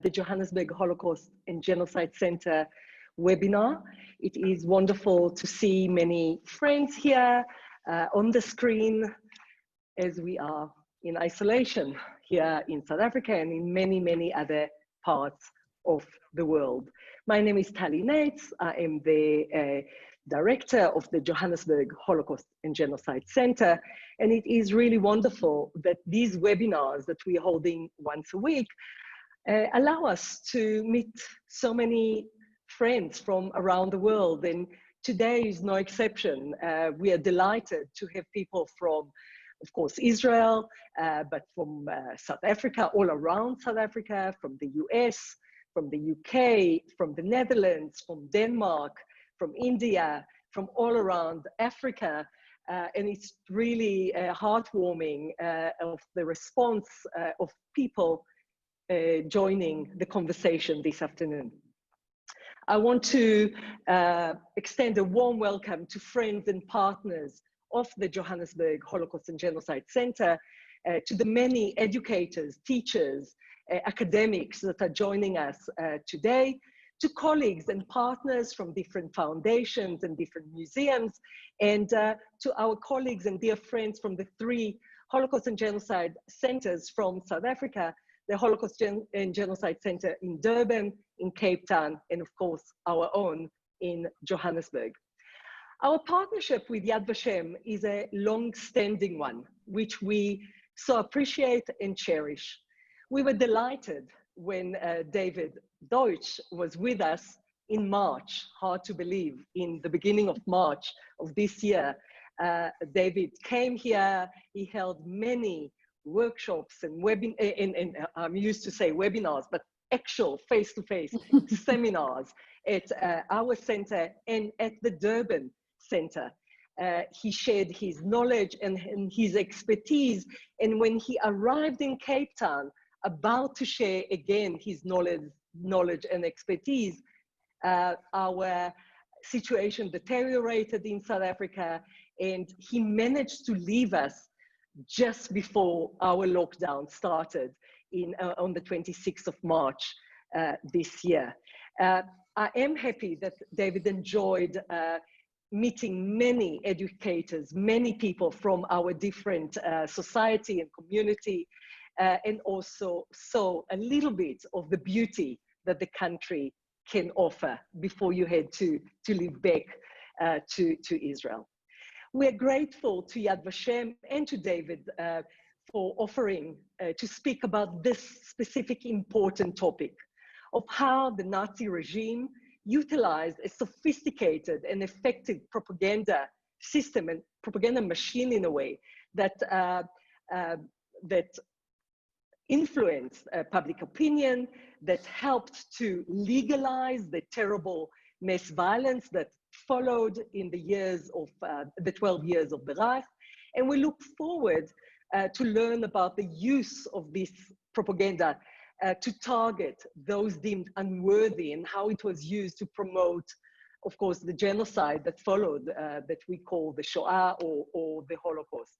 the Johannesburg Holocaust and Genocide Center webinar. It is wonderful to see many friends here on the screen as we are in isolation here in South Africa and in many, many other parts of the world. My name is Tali Nates. I am the director of the Johannesburg Holocaust and Genocide Center. And it is really wonderful that these webinars that we are holding once a week allow us to meet so many friends from around the world. And today is no exception. We are delighted to have people from, of course, Israel, but from South Africa, all around South Africa, from the US, from the UK, from the Netherlands, from Denmark, from India, from all around Africa. And it's really heartwarming of the response of people joining the conversation this afternoon. I want to extend a warm welcome to friends and partners of the Johannesburg Holocaust and Genocide Center, to the many educators, teachers, academics that are joining us today, to colleagues and partners from different foundations and different museums, and to our colleagues and dear friends from the 3 Holocaust and Genocide Centers from South Africa, the Holocaust and Genocide Center in Durban, in Cape Town, and of course, our own in Johannesburg. Our partnership with Yad Vashem is a long-standing one, which we so appreciate and cherish. We were delighted when David Deutsch was with us in March, hard to believe, in the beginning of March of this year. David came here, he held many workshops and I'm used to say webinars, but actual face-to-face seminars at our center and at the Durban Center. He shared his knowledge and his expertise, and when he arrived in Cape Town, about to share again his knowledge and expertise, our situation deteriorated in South Africa, and he managed to leave us just before our lockdown started on the 26th of March this year. I am happy that David enjoyed meeting many educators, many people from our different society and community, and also saw a little bit of the beauty that the country can offer before you had to live back to Israel. We're grateful to Yad Vashem and to David for offering to speak about this specific important topic of how the Nazi regime utilized a sophisticated and effective propaganda system and propaganda machine in a way that influenced public opinion, that helped to legalize the terrible mass violence that followed in the years of the 12 years of the Reich. And we look forward to learn about the use of this propaganda to target those deemed unworthy and how it was used to promote, of course, the genocide that followed, that we call the Shoah or the Holocaust.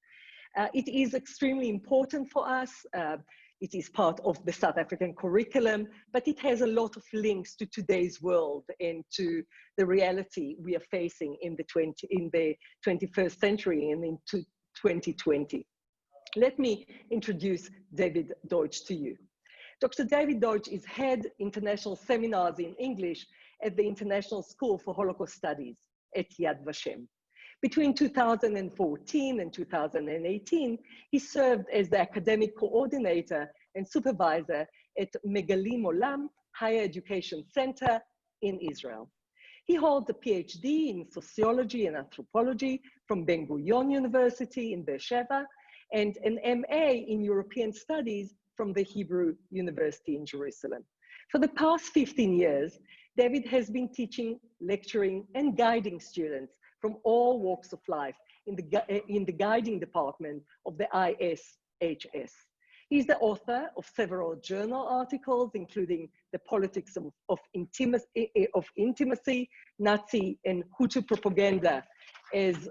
It is extremely important for us. It is part of the South African curriculum, but it has a lot of links to today's world and to the reality we are facing in the 21st century and into 2020. Let me introduce David Deutsch to you. Dr. David Deutsch is head international seminars in English at the International School for Holocaust Studies at Yad Vashem. Between 2014 and 2018, he served as the academic coordinator and supervisor at Megalim Olam Higher Education Center in Israel. He holds a PhD in sociology and anthropology from Ben Gurion University in Beersheba and an MA in European Studies from the Hebrew University in Jerusalem. For the past 15 years, David has been teaching, lecturing, and guiding students from all walks of life in the guiding department of the ISHS. He's the author of several journal articles, including The Politics of Intimacy, Nazi and Hutu Propaganda as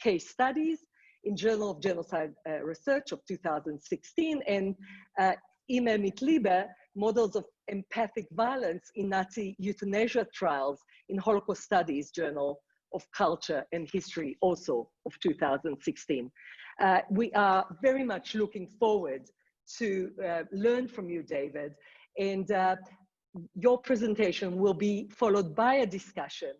case studies in Journal of Genocide Research of 2016, and Immer mit Liebe, models of empathic violence in Nazi euthanasia trials in Holocaust Studies Journal of Culture and History, also of 2016. We are very much looking forward to learn from you, David, and your presentation will be followed by a discussion,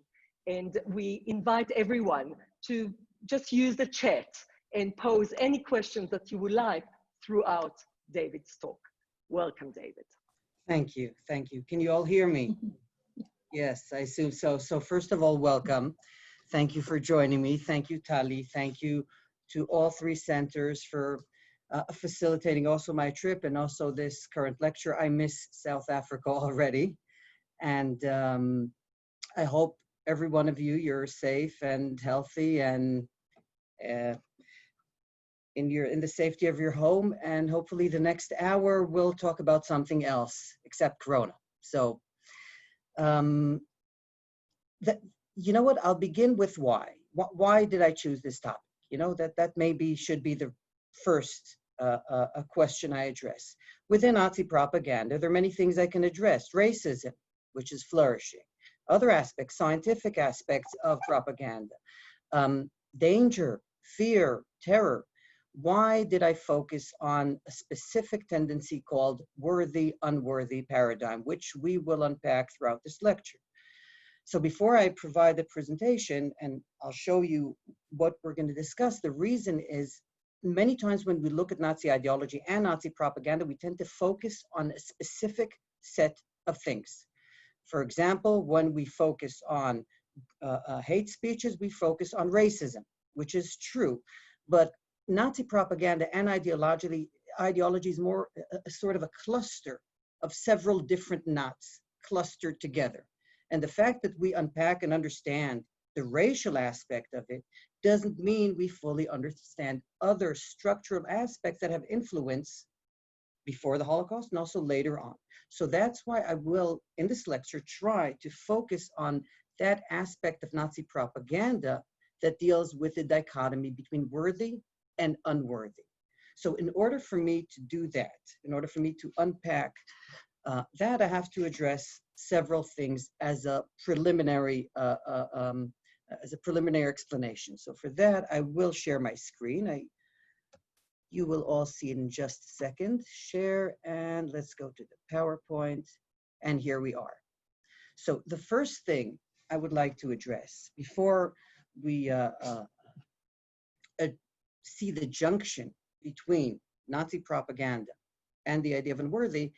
and we invite everyone to just use the chat and pose any questions that you would like throughout David's talk. Welcome, David. Thank you, thank you. Can you all hear me? Yes, I assume so. So first of all, welcome. Thank you for joining me. Thank you, Tali. Thank you to all three centers for facilitating also my trip and also this current lecture. I miss South Africa already. And I hope every one of you, you're safe and healthy and in the safety of your home. And hopefully the next hour, we'll talk about something else except Corona. So, you know what, I'll begin with why. Why did I choose this topic? You know, that maybe should be the first a question I address. Within Nazi propaganda, there are many things I can address. Racism, which is flourishing. Other aspects, scientific aspects of propaganda. Danger, fear, terror. Why did I focus on a specific tendency called worthy, unworthy paradigm, which we will unpack throughout this lecture? So before I provide the presentation, and I'll show you what we're going to discuss, the reason is many times when we look at Nazi ideology and Nazi propaganda, we tend to focus on a specific set of things. For example, when we focus on hate speeches, we focus on racism, which is true. But Nazi propaganda and ideology is more a sort of a cluster of several different knots clustered together. And the fact that we unpack and understand the racial aspect of it doesn't mean we fully understand other structural aspects that have influence before the Holocaust and also later on. So that's why I will, in this lecture, try to focus on that aspect of Nazi propaganda that deals with the dichotomy between worthy and unworthy. So in order for me to do that, in order for me to unpack that, I have to address several things as a preliminary explanation. So for that, I will share my screen. You will all see it in just a second. Share, and let's go to the PowerPoint, and here we are. So the first thing I would like to address before we see the junction between Nazi propaganda and the idea of unworthy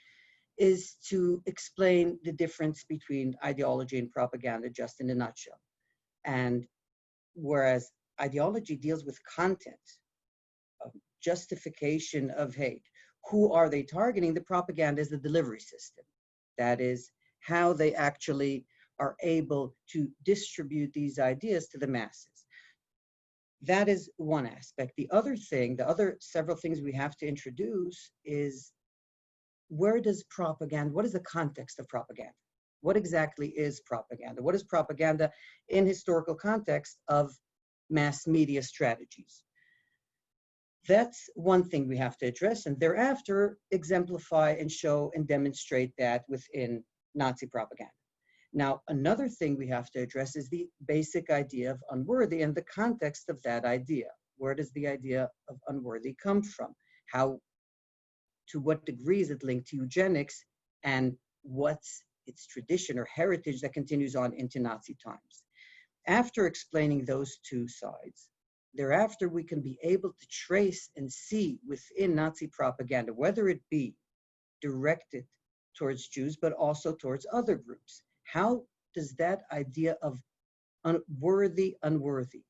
is to explain the difference between ideology and propaganda just in a nutshell. And whereas ideology deals with content, of justification of hate, who are they targeting? The propaganda is the delivery system. That is how they actually are able to distribute these ideas to the masses. That is one aspect. The other thing, the other several things we have to introduce is where does propaganda, what is the context of propaganda? What exactly is propaganda? What is propaganda in historical context of mass media strategies? That's one thing we have to address, and thereafter exemplify and show and demonstrate that within Nazi propaganda. Now, another thing we have to address is the basic idea of unworthy and the context of that idea. Where does the idea of unworthy come from? How, to what degree is it linked to eugenics, and what's its tradition or heritage that continues on into Nazi times? After explaining those two sides, thereafter we can be able to trace and see within Nazi propaganda, whether it be directed towards Jews, but also towards other groups. How does that idea of worthy, unworthy,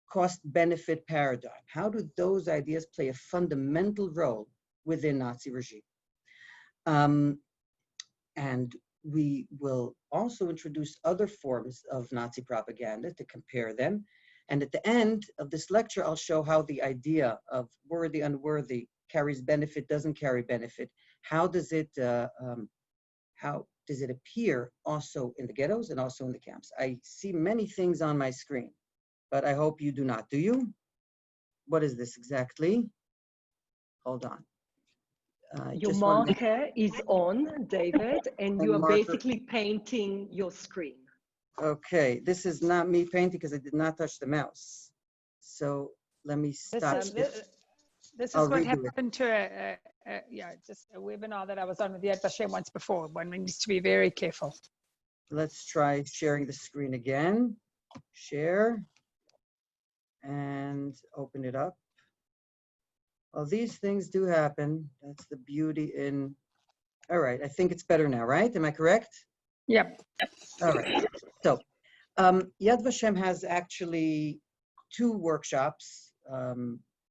cost-benefit paradigm, how do those ideas play a fundamental role within Nazi regime? And we will also introduce other forms of Nazi propaganda to compare them. And at the end of this lecture, I'll show how the idea of worthy, unworthy carries benefit, doesn't carry benefit. How does it appear also in the ghettos and also in the camps? I see many things on my screen, but I hope you do not. Do you? What is this exactly? Hold on. Your marker is on, David, and you are basically painting your screen. Okay, this is not me painting because I did not touch the mouse. So let me stop. This is what happened to just a webinar that I was on with Yad Vashem once before. One needs to be very careful. Let's try sharing the screen again. Share and open it up. Well, these things do happen. That's the beauty in. All right, I think it's better now, right? Am I correct? Yep. All right. So Yad Vashem has actually 2 workshops.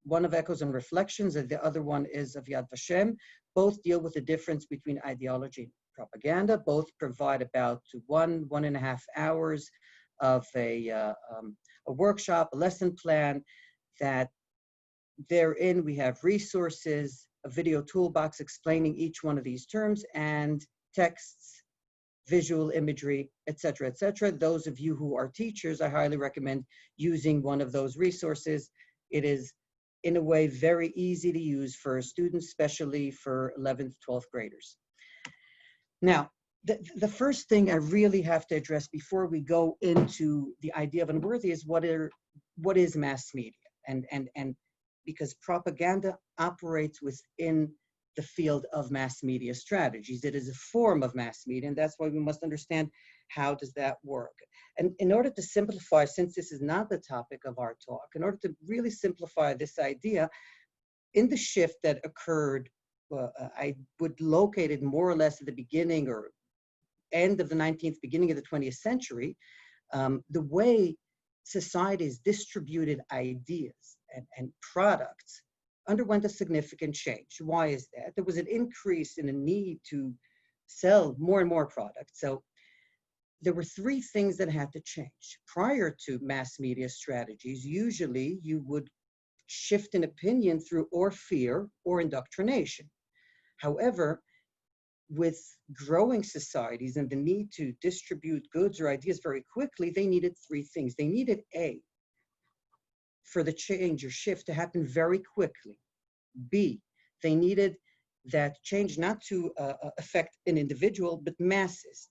One of Echoes and Reflections, and the other one is of Yad Vashem. Both deal with the difference between ideology and propaganda. Both provide about 1.5 hours of a workshop, a lesson plan that therein we have resources, a video toolbox explaining each one of these terms, and texts, visual imagery, etc., etc. Those of you who are teachers, I highly recommend using one of those resources. It is, in a way, very easy to use for students, especially for 11th, 12th graders. Now, the first thing I really have to address before we go into the idea of unworthy is what is mass media, and because propaganda operates within the field of mass media strategies. It is a form of mass media, and that's why we must understand how does that work. And in order to simplify, since this is not the topic of our talk, in order to really simplify this idea, in the shift that occurred, I would locate it more or less at the beginning or end of the 19th, beginning of the 20th century, the way societies distributed ideas and products underwent a significant change. Why is that? There was an increase in a need to sell more and more products. So there were 3 things that had to change. Prior to mass media strategies, usually you would shift an opinion through or fear or indoctrination. However, with growing societies and the need to distribute goods or ideas very quickly, they needed 3 things. They needed A, for the change or shift to happen very quickly. B, they needed that change not to affect an individual, but masses.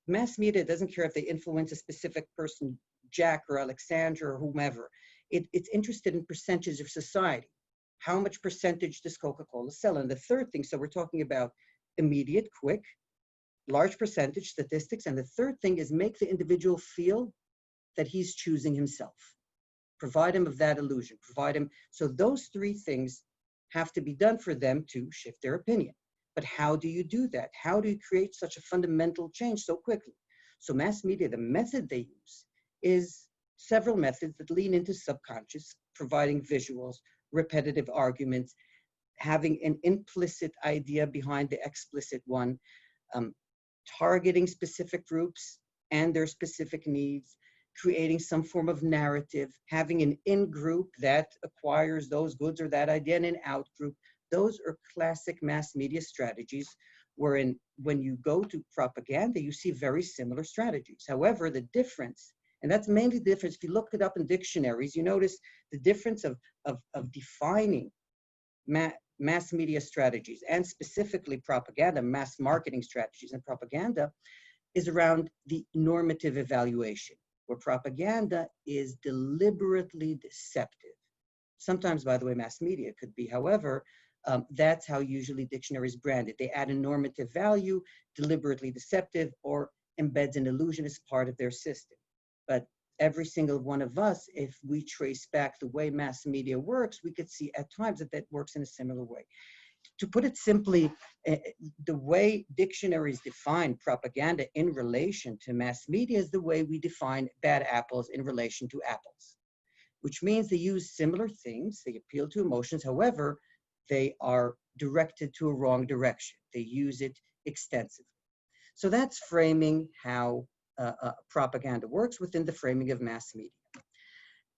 Mass media doesn't care if they influence a specific person, Jack or Alexandra or whomever. It's interested in percentages of society. How much percentage does Coca-Cola sell? And the third thing, so we're talking about immediate, quick, large percentage statistics. And the third thing is make the individual feel that he's choosing himself. Provide him of that illusion, provide him. So those 3 things have to be done for them to shift their opinion. But how do you do that? How do you create such a fundamental change so quickly? So mass media, the method they use is several methods that lean into subconscious, providing visuals, repetitive arguments, having an implicit idea behind the explicit one, targeting specific groups and their specific needs, creating some form of narrative, having an in-group that acquires those goods or that idea, and an out-group. Those are classic mass media strategies, wherein when you go to propaganda, you see very similar strategies. However, the difference, and that's mainly the difference, if you look it up in dictionaries, you notice the difference of defining mass media strategies, and specifically propaganda, mass marketing strategies and propaganda, is around the normative evaluation, where propaganda is deliberately deceptive. Sometimes, by the way, mass media could be. However, that's how usually dictionaries brand it. They add a normative value, deliberately deceptive, or embeds an illusion as part of their system. But every single one of us, if we trace back the way mass media works, we could see at times that that works in a similar way. To put it simply, the way dictionaries define propaganda in relation to mass media is the way we define bad apples in relation to apples, which means they use similar things, they appeal to emotions, however, they are directed to a wrong direction. They use it extensively. So that's framing how propaganda works within the framing of mass media.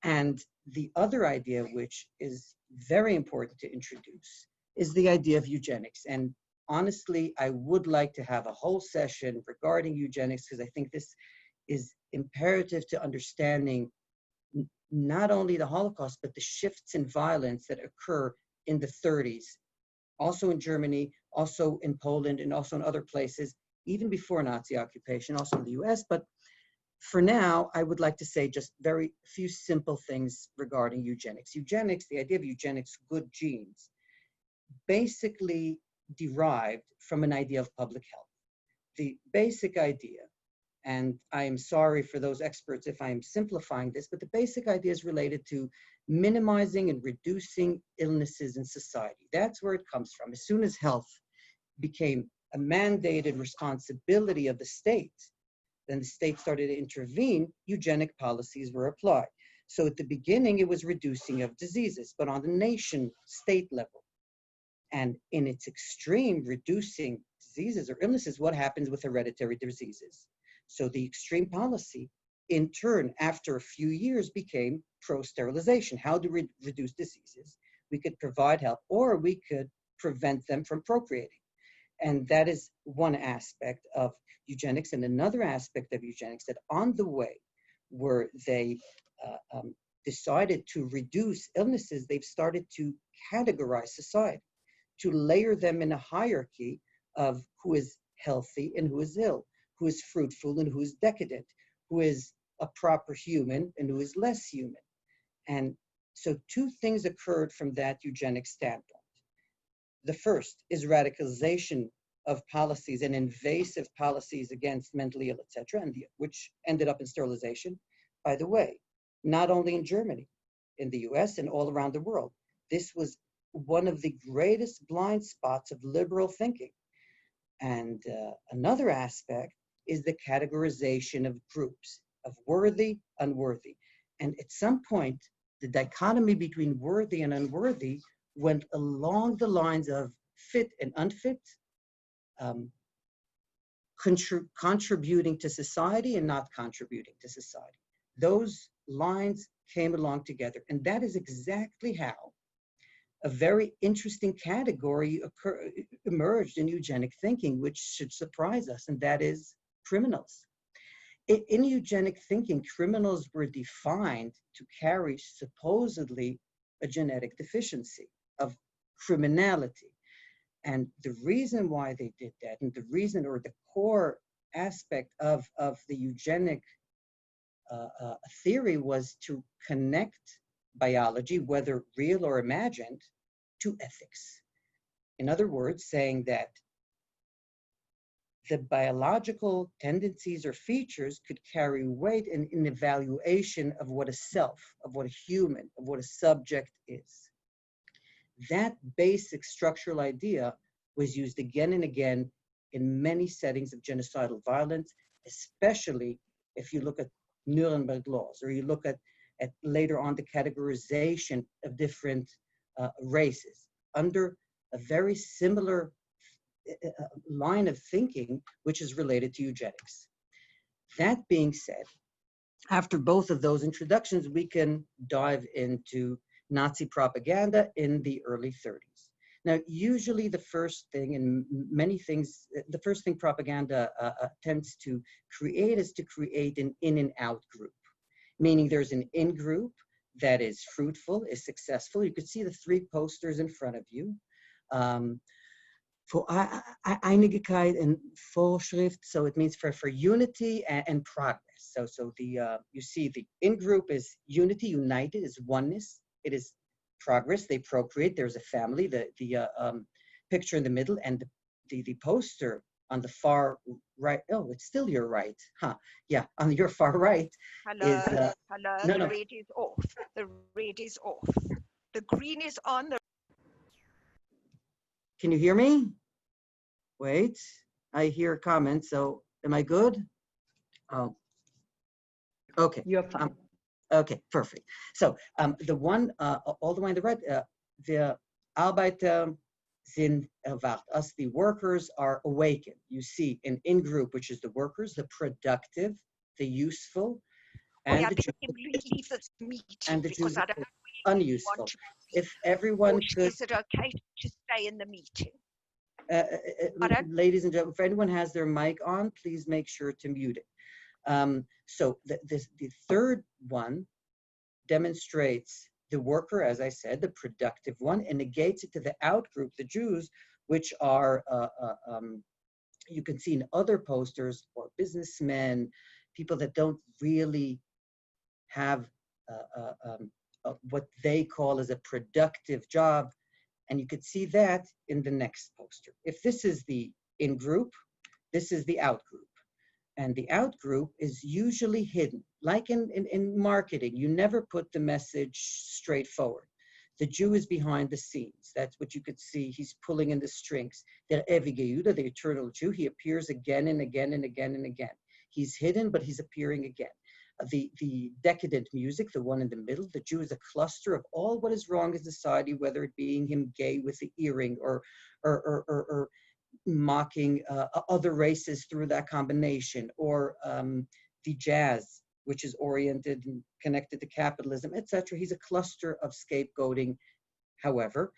And the other idea, which is very important to introduce, is the idea of eugenics. And honestly, I would like to have a whole session regarding eugenics, because I think this is imperative to understanding not only the Holocaust, but the shifts in violence that occur in the 30s also in Germany, also in Poland, and also in other places, even before Nazi occupation, also in the US. But for now, I would like to say just very few simple things regarding eugenics. Eugenics, the idea of eugenics, good genes, basically derived from an idea of public health. The basic idea, and I am sorry for those experts if I am simplifying this, but the basic idea is related to minimizing and reducing illnesses in society. That's where it comes from. As soon as health became a mandated responsibility of the state, then the state started to intervene, eugenic policies were applied. So at the beginning, it was reducing of diseases, but on the nation state level. And in its extreme, reducing diseases or illnesses, what happens with hereditary diseases? So the extreme policy, in turn, after a few years, became pro-sterilization. How do we reduce diseases? We could provide help, or we could prevent them from procreating. And that is one aspect of eugenics. And another aspect of eugenics, that on the way where they decided to reduce illnesses, they've started to categorize society, to layer them in a hierarchy of who is healthy and who is ill, who is fruitful and who is decadent, who is a proper human and who is less human. And so two things occurred from that eugenic standpoint. The first is radicalization of policies and invasive policies against mentally ill, etc., which ended up in sterilization. By the way, not only in Germany, in the US and all around the world. This was one of the greatest blind spots of liberal thinking. And another aspect is the categorization of groups, of worthy, unworthy. And at some point, the dichotomy between worthy and unworthy went along the lines of fit and unfit, contributing to society and not contributing to society. Those lines came along together. And that is exactly how a very interesting category emerged in eugenic thinking, which should surprise us, and that is criminals. In eugenic thinking, criminals were defined to carry supposedly a genetic deficiency of criminality. And the reason why they did that, and the reason or the core aspect of the eugenic theory, was to connect biology, whether real or imagined, to ethics. In other words, saying that the biological tendencies or features could carry weight in evaluation of what a self, of what a human, of what a subject is. That basic structural idea was used again and again in many settings of genocidal violence, especially if you look at Nuremberg laws, or you look at later on the categorization of different races under a very similar line of thinking, which is related to eugenics. That being said, after both of those introductions, we can dive into Nazi propaganda in the early 30s. Now, usually the first thing, and many things, the first thing propaganda tends to create is to create an in and out group, meaning there's an in group that is fruitful, is successful. You could see the three posters in front of you. For Einigkeit and Fortschritt, so it means for unity and progress. So the you see the in group is unity, united, is oneness. It is progress. They procreate. There's a family. The picture in the middle, and the poster on the far right. Oh, it's still your right, huh? Yeah, on your far right. Hello, is hello. no, The no. red is off. The red is off. The green is on. Can you hear me? Wait, I hear comments. So am I good? Oh, okay. You're fine. Okay, perfect. So the one all the way on the right, the Arbeiter sind erwacht. Us, the workers, are awakened. You see an in-group, which is the workers, the productive, the useful, and the leave this meeting and the because I don't really unuseful. want to. If everyone could, is it okay to stay in the meeting? ladies and gentlemen, if anyone has their mic on, please make sure to mute it. So the third one demonstrates the worker, as I said, the productive one, and negates it to the out group, the Jews, which are, you can see in other posters, or businessmen, people that don't really have what they call as a productive job. And you could see that in the next poster. If this is the in group, this is the out group. And the out group is usually hidden. Like in marketing, you never put the message straight forward. The Jew is behind the scenes. That's what you could see. He's pulling in the strings. Der ewige Jude, the eternal Jew, he appears again and again and again and again. He's hidden, but he's appearing again. The decadent music, the one in the middle, the Jew is a cluster of all what is wrong in society, whether it being him gay with the earring or mocking other races through that combination, or the jazz, which is oriented and connected to capitalism, etc. He's a cluster of scapegoating. However,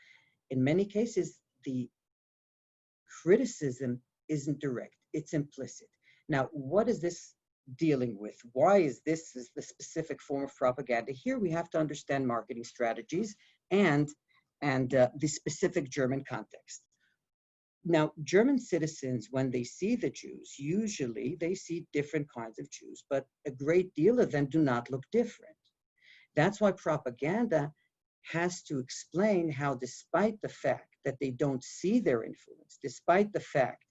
in many cases, the criticism isn't direct, it's implicit. Now, what is this dealing with? Why is this the specific form of propaganda? Here we have to understand marketing strategies and the specific German context. Now, German citizens, when they see the Jews, usually they see different kinds of Jews, but a great deal of them do not look different. That's why propaganda has to explain how, despite the fact that they don't see their influence, despite the fact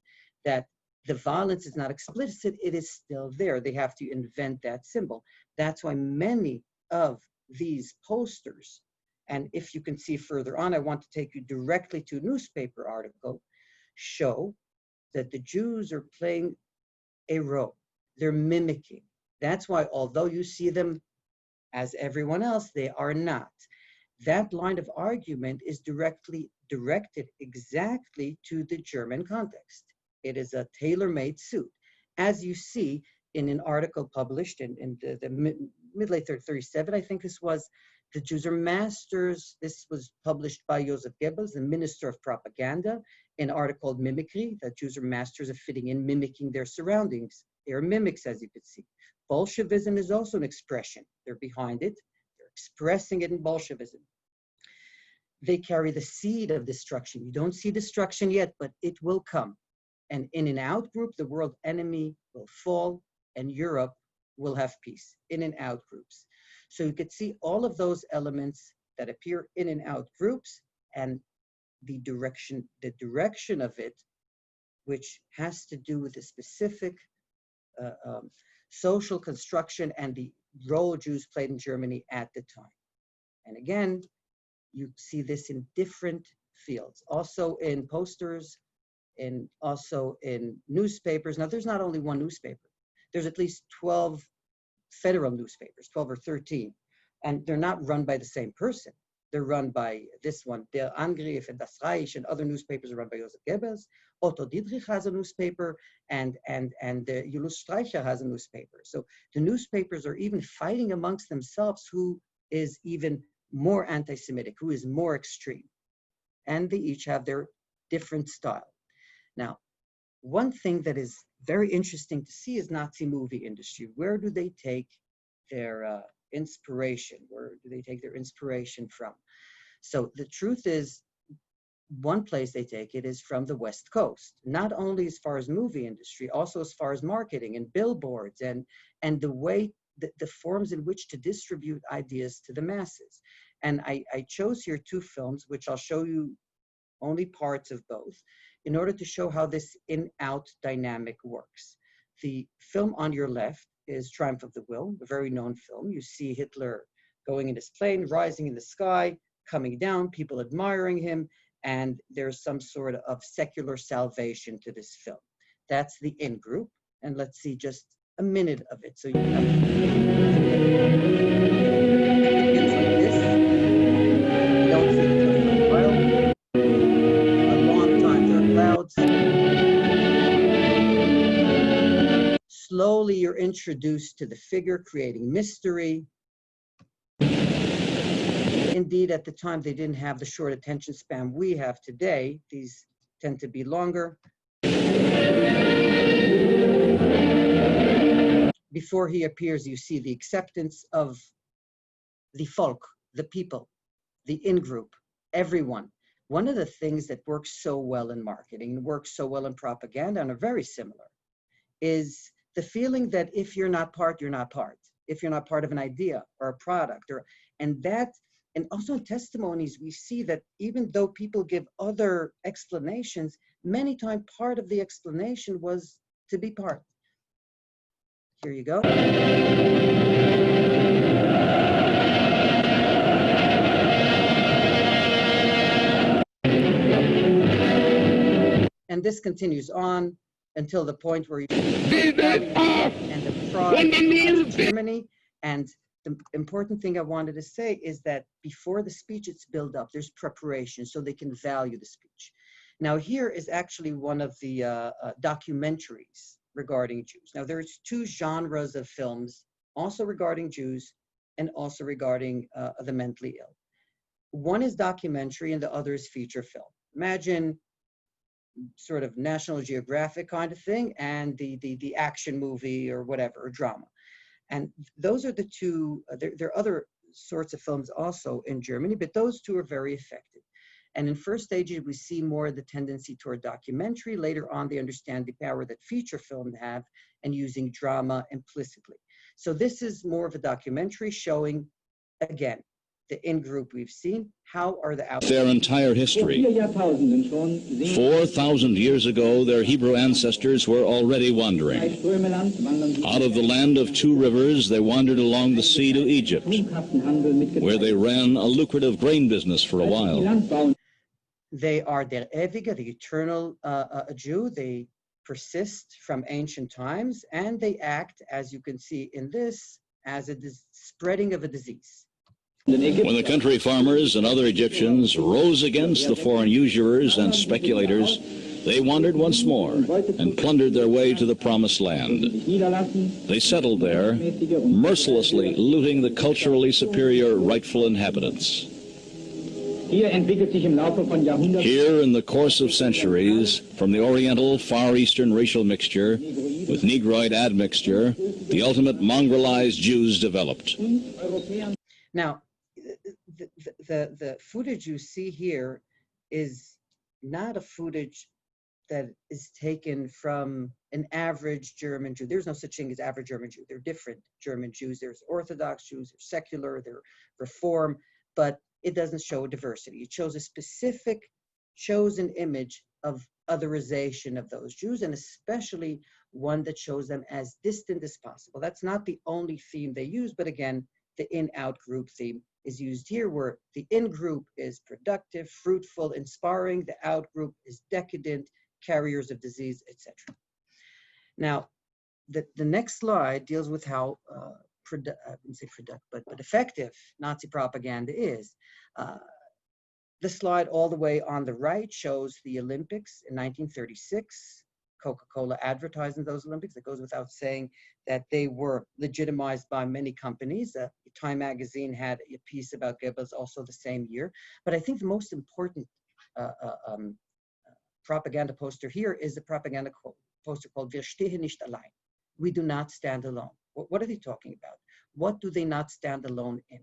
that the violence is not explicit, it is still there. They have to invent that symbol. That's why many of these posters, and if you can see further on, I want to take you directly to a newspaper article, show that the Jews are playing a role. They're mimicking. That's why, although you see them as everyone else, they are not. That line of argument is directly directed exactly to the German context. It is a tailor-made suit. As you see in an article published in the mid-late 37, I think this was, the Jews are masters. This was published by Joseph Goebbels, the Minister of Propaganda, an article called Mimicry, that Jews are masters of fitting in, mimicking their surroundings. They are mimics, as you could see. Bolshevism is also an expression. They're behind it. They're expressing it in Bolshevism. They carry the seed of destruction. You don't see destruction yet, but it will come. And in an out group, the world enemy will fall and Europe will have peace, in and out groups. So you could see all of those elements that appear in and out groups, and the direction of it, which has to do with the specific social construction and the role Jews played in Germany at the time. And again, you see this in different fields, also in posters, and also in newspapers. Now, there's not only one newspaper. There's at least 12 federal newspapers, 12 or 13, and they're not run by the same person. They're run by this one, Der Angriff and Das Reich, and other newspapers are run by Joseph Goebbels. Otto Dietrich has a newspaper, and Julius Streicher has a newspaper. So the newspapers are even fighting amongst themselves who is even more anti-Semitic, who is more extreme. And they each have their different style. Now, one thing that is very interesting to see is Nazi movie industry. Where do they take their inspiration? Where do they take their inspiration from? So the truth is, one place they take it is from the West Coast, not only as far as movie industry, also as far as marketing and billboards and the way, the forms in which to distribute ideas to the masses. And I chose here two films, which I'll show you only parts of both, in order to show how this in-out dynamic works. The film on your left is Triumph of the Will, a very known film. You see Hitler going in his plane, rising in the sky, coming down, people admiring him, and there's some sort of secular salvation to this film. That's the in-group, and let's see just a minute of it. So you have it begins like this. You don't see the film for a while. A long time there are clouds. Slowly you're introduced to the figure, creating mystery. Indeed, at the time, they didn't have the short attention span we have today. These tend to be longer. Before he appears, you see the acceptance of the folk, the people, the in-group, everyone. One of the things that works so well in marketing, works so well in propaganda, and are very similar, is the feeling that if you're not part, you're not part. If you're not part of an idea or a product, and also in testimonies, we see that even though people give other explanations, many times part of the explanation was to be part. Here you go. And this continues on until the point where you and the pride of Germany. And the important thing I wanted to say is that before the speech, it's built up. There's preparation so they can value the speech. Now, here is actually one of the documentaries regarding Jews. Now, there's two genres of films, also regarding Jews and also regarding the mentally ill. One is documentary and the other is feature film. Imagine sort of National Geographic kind of thing and the action movie or whatever, or drama. And those are the two, there are other sorts of films also in Germany, but those two are very effective. And in first stages, we see more of the tendency toward documentary. Later on, they understand the power that feature film have and using drama implicitly. So this is more of a documentary showing, again, the in-group we've seen. How are the out? Their entire history. 4,000 years ago, their Hebrew ancestors were already wandering. Out of the land of two rivers, they wandered along the sea to Egypt, where they ran a lucrative grain business for a while. They are der Ewige, the eternal Jew. They persist from ancient times, and they act, as you can see in this, as a spreading of a disease. When the country farmers and other Egyptians rose against the foreign usurers and speculators, they wandered once more and plundered their way to the promised land. They settled there, mercilessly looting the culturally superior rightful inhabitants. Here, in the course of centuries, from the Oriental Far Eastern racial mixture, with Negroid admixture, the ultimate mongrelized Jews developed. Now, the footage you see here is not a footage that is taken from an average German Jew. There's no such thing as average German Jew. There are different German Jews. There's Orthodox Jews, there's secular, there's Reform, but it doesn't show diversity. It shows a specific chosen image of otherization of those Jews, and especially one that shows them as distant as possible. That's not the only theme they use, but again, the in-out group theme is used here, where the in-group is productive, fruitful, inspiring, the out-group is decadent, carriers of disease, etc. Now, the next slide deals with how I wouldn't say productive, but effective Nazi propaganda is. The slide all the way on the right shows the Olympics in 1936. Coca-Cola advertising those Olympics. It goes without saying that they were legitimized by many companies. Time magazine had a piece about Goebbels also the same year. But I think the most important propaganda poster here is the propaganda poster called Wir stehen nicht allein. We do not stand alone. What are they talking about? What do they not stand alone in?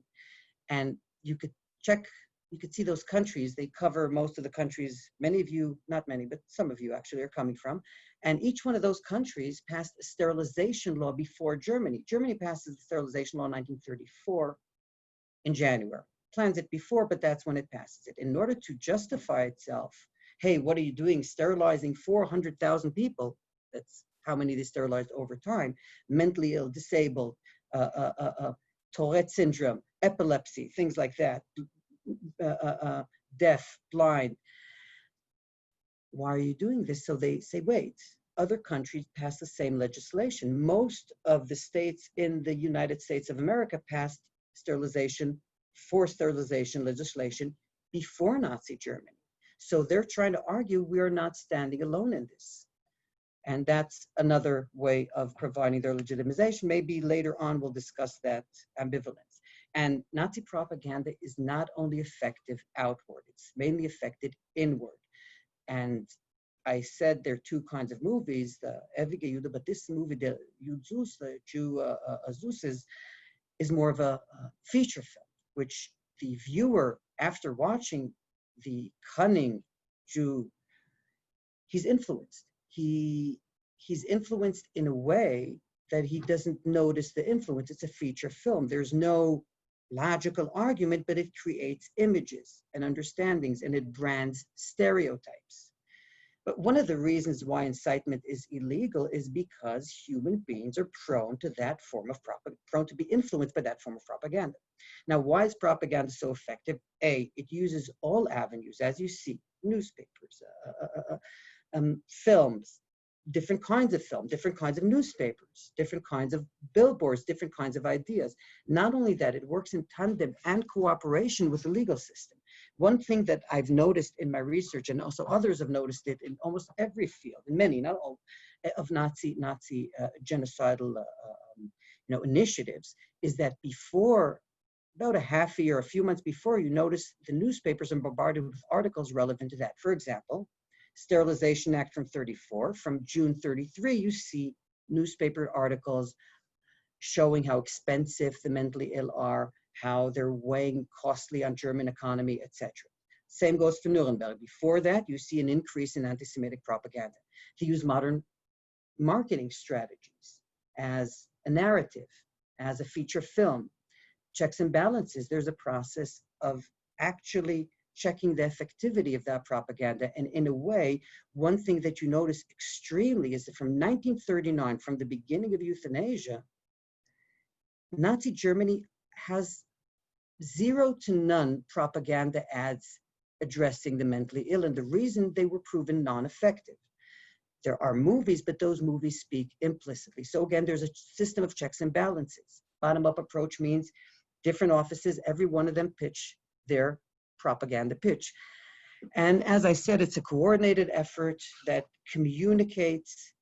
And you could check, you could see those countries. They cover most of the countries, many of you, not many, but some of you actually are coming from. And each one of those countries passed a sterilization law before Germany. Germany passes the sterilization law in 1934 in January. Plans it before, but that's when it passes it. In order to justify itself, hey, what are you doing sterilizing 400,000 people? That's how many they sterilized over time. Mentally ill, disabled, Tourette syndrome, epilepsy, things like that, deaf, blind. Why are you doing this? So they say, wait, other countries pass the same legislation. Most of the states in the United States of America passed sterilization, forced sterilization legislation before Nazi Germany. So they're trying to argue we are not standing alone in this. And that's another way of providing their legitimization. Maybe later on we'll discuss that ambivalence. And Nazi propaganda is not only effective outward, it's mainly effective inward. And I said there are two kinds of movies, the Ewige Jude, but this movie, the Jew Azus, is more of a feature film, which the viewer, after watching the cunning Jew, he's influenced. He's influenced in a way that he doesn't notice the influence. It's a feature film. There's no logical argument, but it creates images and understandings, and it brands stereotypes. But one of the reasons why incitement is illegal is because human beings are prone to that form of prone to be influenced by that form of propaganda. Now, why is propaganda so effective? A, it uses all avenues, as you see, newspapers, films, different kinds of film, different kinds of newspapers, different kinds of billboards, different kinds of ideas. Not only that, it works in tandem and cooperation with the legal system. One thing that I've noticed in my research, and also others have noticed it in almost every field, in many, not all, of Nazi genocidal initiatives, is that before, about a half a year, a few months before, you notice the newspapers are bombarded with articles relevant to that. For example, Sterilization Act from 34, from June 33, you see newspaper articles showing how expensive the mentally ill are, how they're weighing costly on German economy, etc. Same goes for Nuremberg. Before that, you see an increase in anti-Semitic propaganda. They use modern marketing strategies as a narrative, as a feature film. Checks and balances, there's a process of actually checking the effectivity of that propaganda. And in a way, one thing that you notice extremely is that from 1939, from the beginning of euthanasia, Nazi Germany has 0 to none propaganda ads addressing the mentally ill. And the reason they were proven non-effective. There are movies, but those movies speak implicitly. So again, there's a system of checks and balances. Bottom-up approach means different offices, every one of them pitch their propaganda pitch. And as I said, it's a coordinated effort that communicates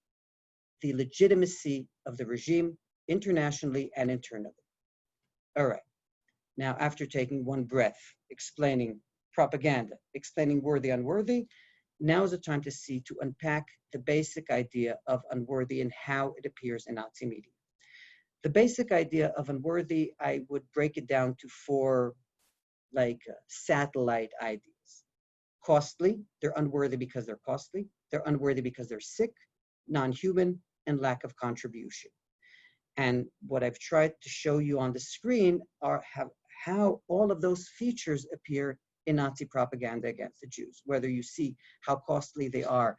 the legitimacy of the regime internationally and internally. All right. Now, after taking one breath, explaining propaganda, explaining worthy, unworthy, now is the time to unpack the basic idea of unworthy and how it appears in Nazi media. The basic idea of unworthy, I would break it down to 4 satellite ideas. Costly, they're unworthy because they're costly. They're unworthy because they're sick, non-human, and lack of contribution. And what I've tried to show you on the screen are how all of those features appear in Nazi propaganda against the Jews, whether you see how costly they are.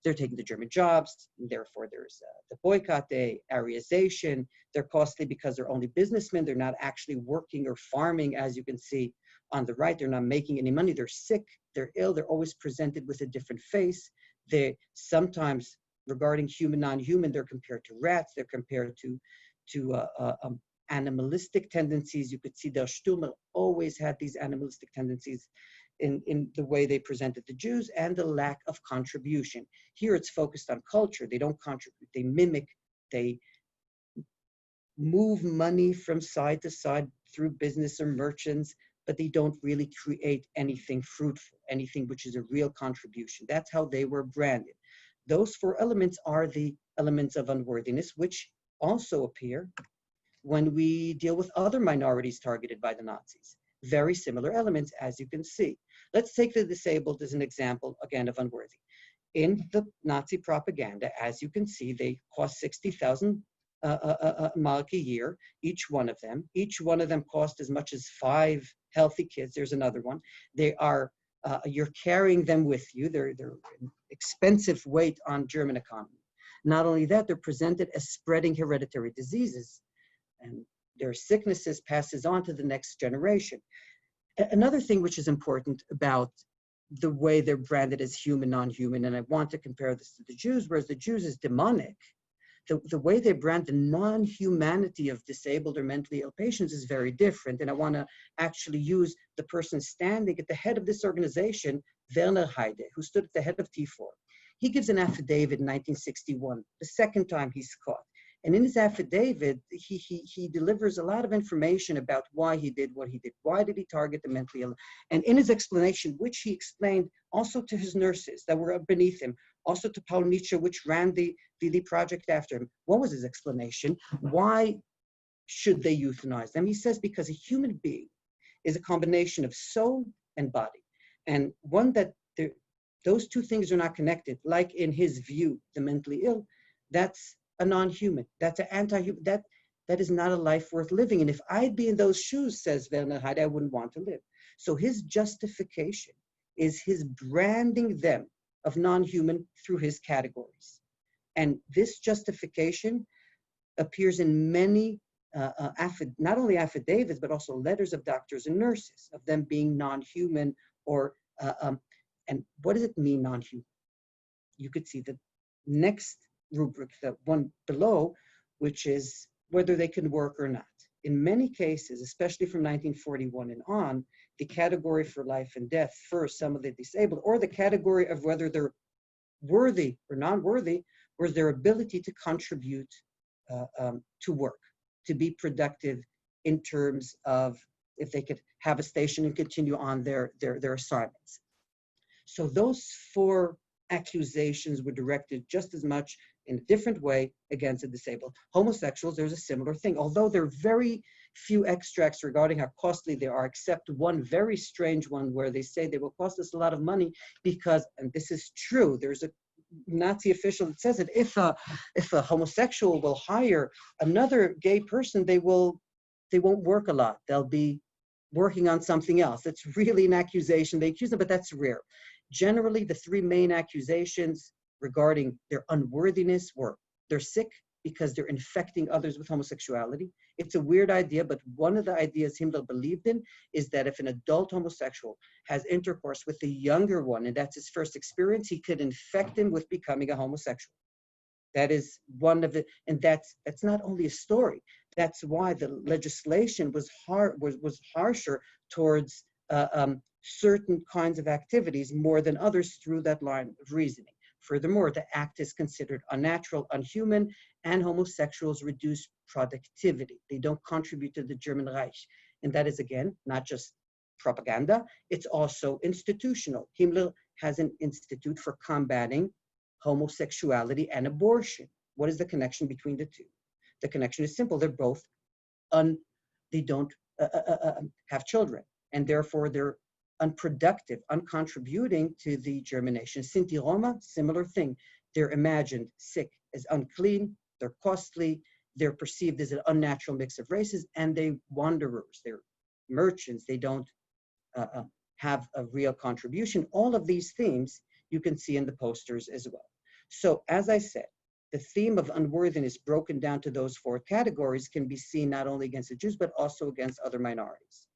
They're taking the German jobs, and therefore there's the boycott day, Aryaization. They're costly because they're only businessmen. They're not actually working or farming, as you can see on the right. They're not making any money. They're sick, they're ill. They're always presented with a different face. They sometimes, regarding human, non-human, they're compared to rats. They're compared to animalistic tendencies. You could see Der Stürmer always had these animalistic tendencies in the way they presented the Jews, and the lack of contribution. Here it's focused on culture. They don't contribute, they mimic, they move money from side to side through business or merchants, but they don't really create anything fruitful, anything which is a real contribution. That's how they were branded. Those 4 elements are the elements of unworthiness, which also appear when we deal with other minorities targeted by the Nazis. Very similar elements, as you can see. Let's take the disabled as an example, again, of unworthy. In the Nazi propaganda, as you can see, they cost 60,000 mark a year, each one of them. Each one of them cost as much as 5 healthy kids. There's another one. They are, you're carrying them with you. They're an expensive weight on German economy. Not only that, they're presented as spreading hereditary diseases, and their sicknesses passes on to the next generation. Another thing which is important about the way they're branded as human, non-human, and I want to compare this to the Jews, whereas the Jews is demonic, the way they brand the non-humanity of disabled or mentally ill patients is very different. And I want to actually use the person standing at the head of this organization, Werner Heide, who stood at the head of T4. He gives an affidavit in 1961, the second time he's caught. And in his affidavit, he delivers a lot of information about why he did what he did. Why did he target the mentally ill? And in his explanation, which he explained also to his nurses that were beneath him, also to Paul Nietzsche, which ran the project after him, what was his explanation? Why should they euthanize them? He says, because a human being is a combination of soul and body. And one that those two things are not connected, like in his view, the mentally ill, that's a non-human, that's an anti-human, that is not a life worth living. And if I'd be in those shoes, says Werner Heide, I wouldn't want to live. So his justification is his branding them of non-human through his categories. And this justification appears in many, not only affidavits, but also letters of doctors and nurses, of them being non-human or, and what does it mean, non-human? You could see the next rubric, the one below, which is whether they can work or not. In many cases, especially from 1941 and on, the category for life and death for some of the disabled, or the category of whether they're worthy or non-worthy, was their ability to contribute to work, to be productive in terms of if they could have a station and continue on their assignments. So those four accusations were directed just as much in a different way against the disabled. Homosexuals, there's a similar thing, although there are very few extracts regarding how costly they are, except one very strange one where they say they will cost us a lot of money because, and this is true, there's a Nazi official that says that if a homosexual will hire another gay person, they won't work a lot. They'll be working on something else. That's really an accusation. They accuse them, but that's rare. Generally, the three main accusations regarding their unworthiness were they're sick because they're infecting others with homosexuality. It's a weird idea, but one of the ideas Himmler believed in is that if an adult homosexual has intercourse with a younger one, and that's his first experience, he could infect him with becoming a homosexual. That is one of the, and that's not only a story. That's why the legislation was harsher towards certain kinds of activities more than others through that line of reasoning. Furthermore, the act is considered unnatural, unhuman, and homosexuals reduce productivity. They don't contribute to the German Reich. And that is, again, not just propaganda, it's also institutional. Himmler has an institute for combating homosexuality and abortion. What is the connection between the two? The connection is simple. They're both, they don't have children, and therefore they're unproductive, uncontributing to the German nation. Sinti Roma, similar thing. They're imagined sick as unclean, they're costly, they're perceived as an unnatural mix of races, and they wanderers, they're merchants, they don't have a real contribution. All of these themes you can see in the posters as well. So as I said, the theme of unworthiness broken down to those four categories can be seen not only against the Jews, but also against other minorities.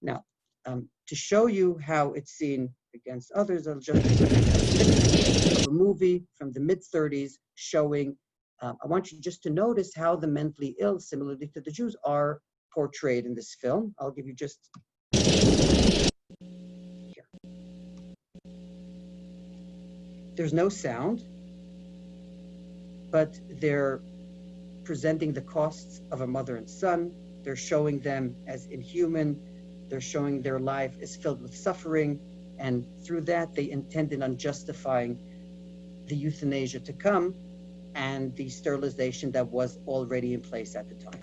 Now, to show you how it's seen against others, I'll just a movie from the mid-30s showing, I want you just to notice how the mentally ill, similarly to the Jews, are portrayed in this film. I'll give you just here. There's no sound, but they're presenting the costs of a mother and son. They're showing them as inhuman. They're showing their life is filled with suffering, and through that they intended on justifying the euthanasia to come and the sterilization that was already in place at the time.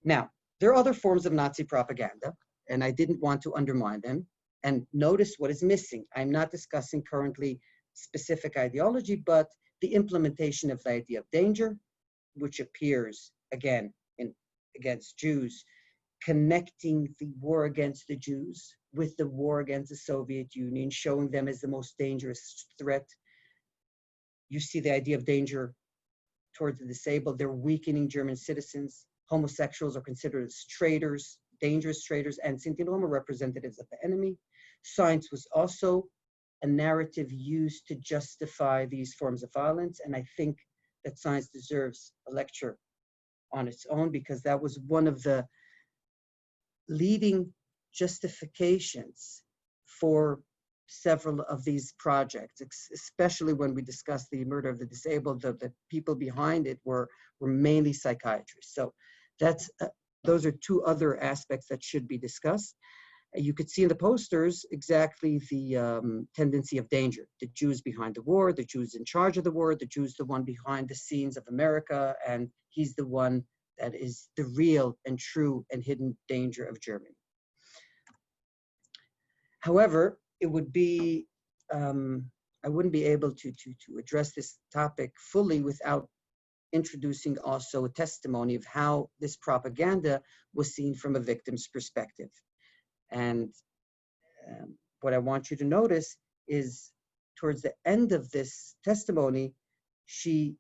Now, there are other forms of Nazi propaganda, and I didn't want to undermine them. And notice what is missing. I'm not discussing currently specific ideology, but the implementation of the idea of danger, which appears again against Jews, connecting the war against the Jews with the war against the Soviet Union, showing them as the most dangerous threat. You see the idea of danger towards the disabled. They're weakening German citizens. Homosexuals are considered as traitors, dangerous traitors, and Sinti Roma representatives of the enemy. Science was also a narrative used to justify these forms of violence, and I think that science deserves a lecture on its own, because that was one of the leading justifications for several of these projects, especially when we discussed the murder of the disabled. The people behind it were mainly psychiatrists. So that's those are two other aspects that should be discussed. You could see in the posters exactly the tendency of danger. The Jews behind the war, the Jews in charge of the war, the Jews the one behind the scenes of America, and he's the one that is the real and true and hidden danger of Germany. However, it would be, I wouldn't be able to address this topic fully without introducing also a testimony of how this propaganda was seen from a victim's perspective. And what I want you to notice is towards the end of this testimony, she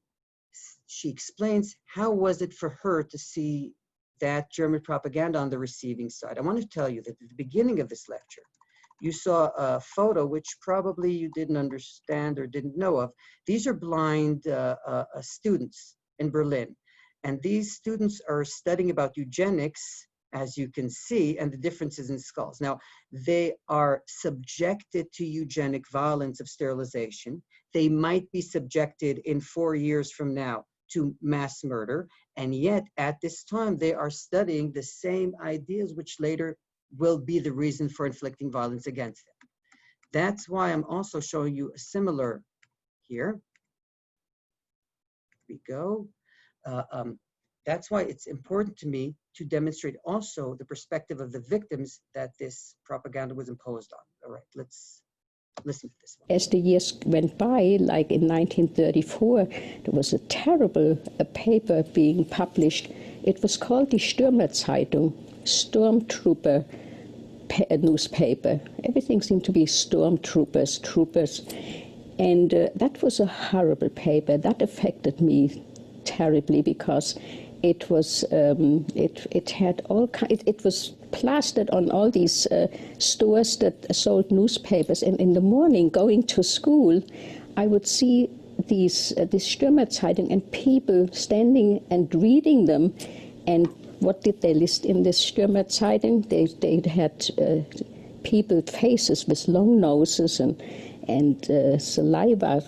explains how was it for her to see that German propaganda on the receiving side. I want to tell you that at the beginning of this lecture, you saw a photo which probably you didn't understand or didn't know of. These are blind students in Berlin. And these students are studying about eugenics, as you can see, and the differences in skulls. Now, they are subjected to eugenic violence of sterilization. They might be subjected in 4 years from now to mass murder. And yet, at this time, they are studying the same ideas which later will be the reason for inflicting violence against them. That's why I'm also showing you a similar here. Here we go. That's why it's important to me to demonstrate also the perspective of the victims that this propaganda was imposed on. All right, let's listen to this one. As the years went by, like in 1934, there was a terrible paper being published. It was called the Stürmerzeitung, Stormtrooper newspaper. Everything seemed to be stormtroopers, troopers. And that was a horrible paper. That affected me terribly because it was it had all it was plastered on all these stores that sold newspapers. And in the morning, going to school, I would see these Stürmerzeitung and people standing and reading them. And what did they list in this Stürmerzeitung? They had people's faces with long noses and saliva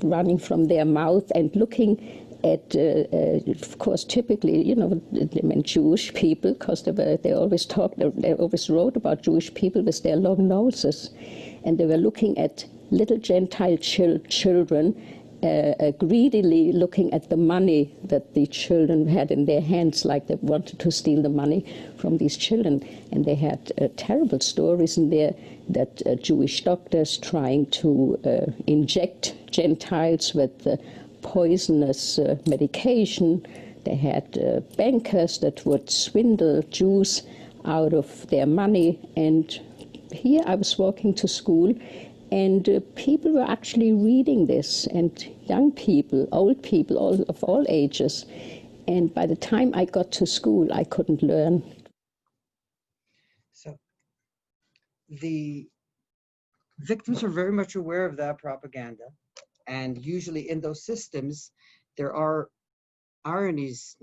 running from their mouth and looking at, of course, typically, you know, they meant Jewish people because they always wrote about Jewish people with their long noses. And they were looking at little Gentile children, greedily looking at the money that the children had in their hands, like they wanted to steal the money from these children. And they had terrible stories in there that Jewish doctors trying to inject Gentiles with poisonous medication. They had bankers that would swindle Jews out of their money. And here I was walking to school, and people were actually reading this, and young people, old people, of all ages. And by the time I got to school, I couldn't learn. So the victims are very much aware of that propaganda. And usually in those systems, there are grotesque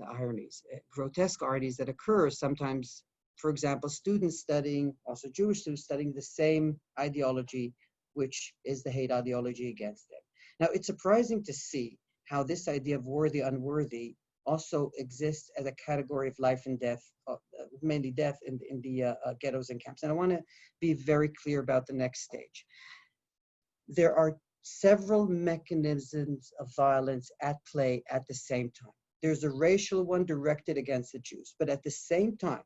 ironies that occur sometimes. For example, students studying, also Jewish students studying the same ideology, which is the hate ideology against them. Now, it's surprising to see how this idea of worthy, unworthy also exists as a category of life and death, mainly death in the ghettos and camps. And I want to be very clear about the next stage. There are several mechanisms of violence at play at the same time. There's a racial one directed against the Jews, but at the same time,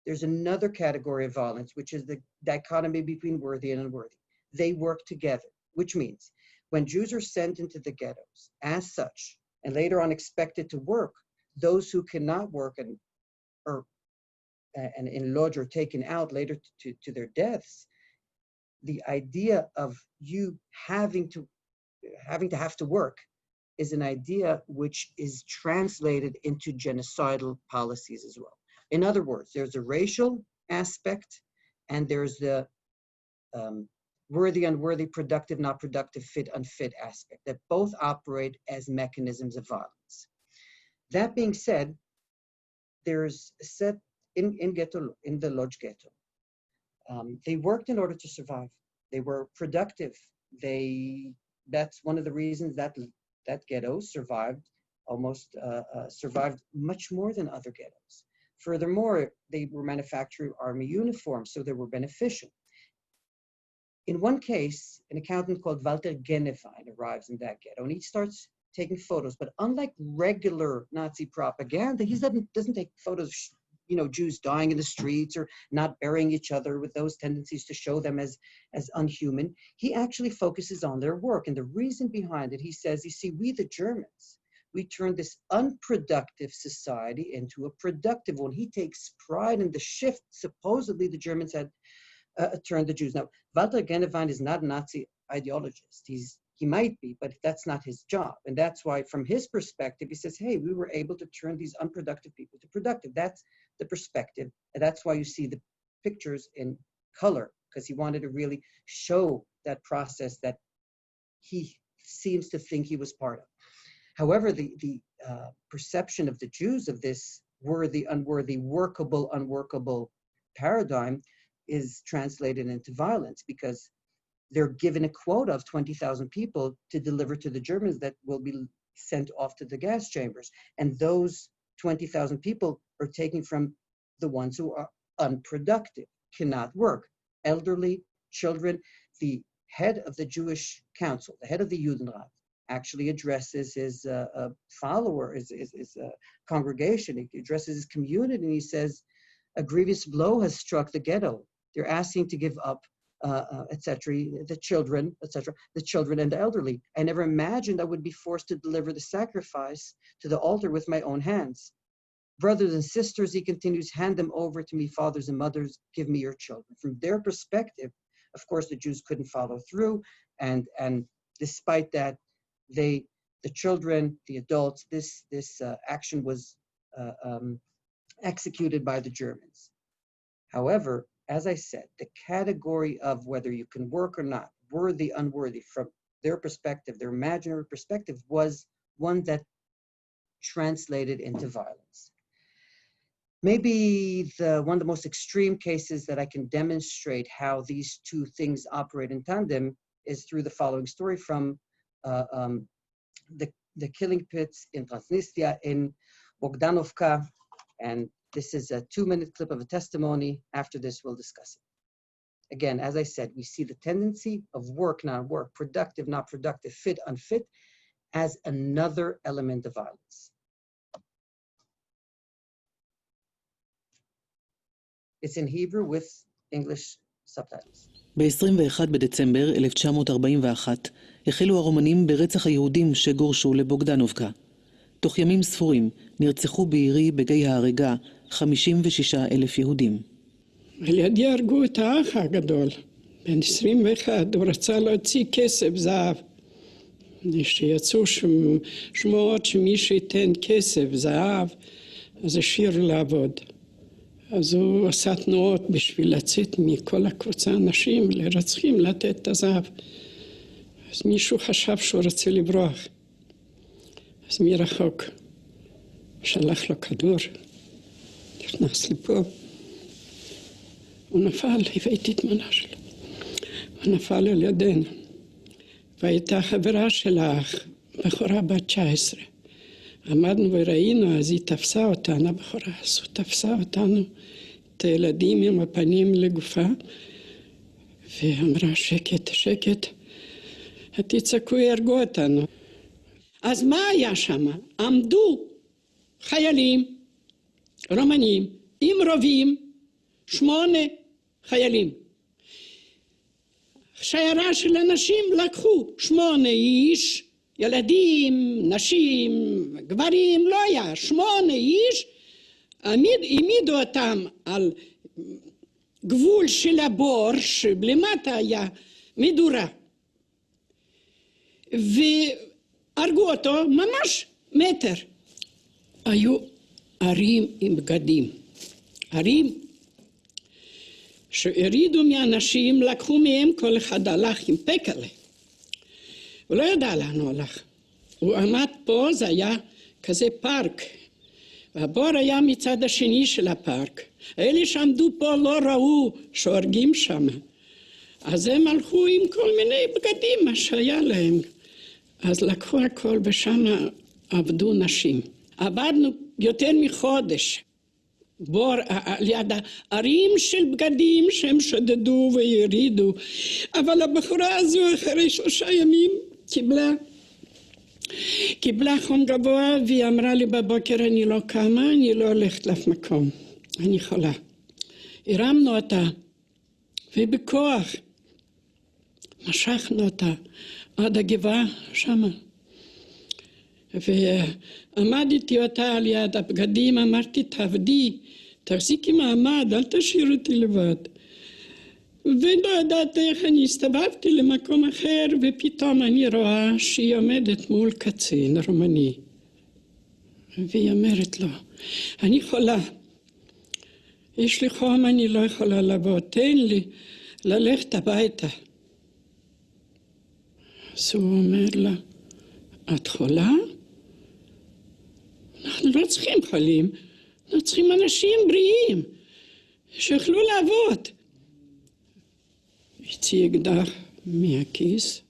there's another category of violence, which is the dichotomy between worthy and unworthy. They work together, which means when Jews are sent into the ghettos as such, and later on expected to work, those who cannot work and in Lodz are taken out later to their deaths, the idea of you having to work is an idea which is translated into genocidal policies as well. In other words, there's a racial aspect, and there's the worthy, unworthy, productive, not productive, fit, unfit aspect that both operate as mechanisms of violence. That being said, there's a set in the Lodz ghetto. They worked in order to survive. They were productive. That's one of the reasons that ghetto survived survived much more than other ghettos. Furthermore, they were manufacturing army uniforms, so they were beneficial. In one case, an accountant called Walter Genefein arrives in that ghetto, and he starts taking photos. But unlike regular Nazi propaganda, he doesn't take photos Jews dying in the streets or not burying each other with those tendencies to show them as unhuman. He actually focuses on their work. And the reason behind it, he says, you see, we the Germans, we turned this unproductive society into a productive one. He takes pride in the shift supposedly the Germans had turned the Jews. Now, Walter Gennewein is not a Nazi ideologist. He might be, but that's not his job. And that's why, from his perspective, he says, hey, we were able to turn these unproductive people to productive. That's the perspective. And that's why you see the pictures in color, because he wanted to really show that process that he seems to think he was part of. However, the perception of the Jews of this worthy, unworthy, workable, unworkable paradigm is translated into violence, because they're given a quota of 20,000 people to deliver to the Germans that will be sent off to the gas chambers. And those 20,000 people are taken from the ones who are unproductive, cannot work, elderly, children. The head of the Jewish council, the head of the Judenrat, actually addresses his follower, his congregation. He addresses his community, and he says, a grievous blow has struck the ghetto. They're asking to give up etc., the children, etc., the children and the elderly. I never imagined I would be forced to deliver the sacrifice to the altar with my own hands. Brothers and sisters, he continues, hand them over to me, fathers and mothers, give me your children. From their perspective, of course, the Jews couldn't follow through, and despite that, the children, the adults, this action was executed by the Germans. However, as I said, the category of whether you can work or not, worthy, unworthy, from their perspective, their imaginary perspective, was one that translated into violence. Maybe one of the most extreme cases that I can demonstrate how these two things operate in tandem is through the following story from the killing pits in Transnistria, in Bogdanovka, and this is a 2-minute clip of a testimony. After this, we'll discuss it. Again, as I said, we see the tendency of work, not work, productive, not productive, fit, unfit, as another element of violence. It's in Hebrew with English subtitles. ב-21 בדצמבר 1941 החלו הרומנים ברצח היהודים שגורשו לבוגדנובקה. תוך ימים ספורים נרצחו בעירי בגיא ההרגה 56,000 יהודים. על ידי הרגו את האח הגדול, בן 21, הוא רצה להוציא כסף זהב. כשיצאו שמועות שמי שייתן כסף זהב, אז השאירו לעבוד. אז הוא עשה תנועות בשביל לצאת מכל הקבוצה אנשים לרצחים לתת את הזהב. אז מישהו חשב שהוא רוצה לברוח. אז מרחוק שלח לו כדור, נכנס לפה. הוא נפל, הבאתי תמונה שלו. הוא נפל על ידינו. והייתה חברה של האח, בחורה בת 19. עמדנו וראינו, אז היא תפסה אותנו, הבחורה הזו תפסה אותנו, את הילדים עם הפנים לגופה, ואמרה שקט, שקט, תצעקו יהרגו אותנו. אז מה היה שם? עמדו חיילים, רומנים, עם רובים, 8 חיילים. שיירה של אנשים לקחו 8 איש, ילדים, נשים, גברים, לא היה, 8 איש, העמידו אותם על גבול של הבור, שלמטה היה מדורה. והרגו אותו ממש מטר. היו ערים עם בגדים, ערים שהרידו מאנשים, לקחו מהם, כל אחד הלך עם פקלה. הוא לא ידע לאן הוא הלך. הוא עמד פה, זה היה כזה פארק. והבור היה מצד השני של הפארק. אלה שעמדו פה לא ראו שהורגים שם. אז הם הלכו עם כל מיני בגדים, מה שהיה להם. אז לקחו הכל ושם עבדו נשים. עבדנו יותר מחודש. בור ליד הערים של בגדים שהם שדדו וירידו. אבל הבחורה הזו אחרי 3 ימים קיבלה חום גבוה, והיא אמרה לי בבוקר, אני לא קמה, אני לא הולכת לאף מקום. אני חולה. הרמנו אותה, ובכוח משכנו אותה עד הגבעה שמה. ועמדתי אותה על יד הבגדים, אמרתי, תעבדי, תחזיקי מעמד, אל תשאיר אותי לבד. ולא יודעת איך אני הסתובבתי למקום אחר, ופתאום אני רואה שהיא עומדת מול קצין רומני. והיא אומרת לו, אני חולה, יש לי חום, אני לא יכולה לבוא, תן לי ללכת הביתה. אז הוא אומר לה, את חולה? אנחנו לא צריכים חולים, אנחנו צריכים אנשים בריאים, שיוכלו לעבוד. הוציא אקדח מהכיס,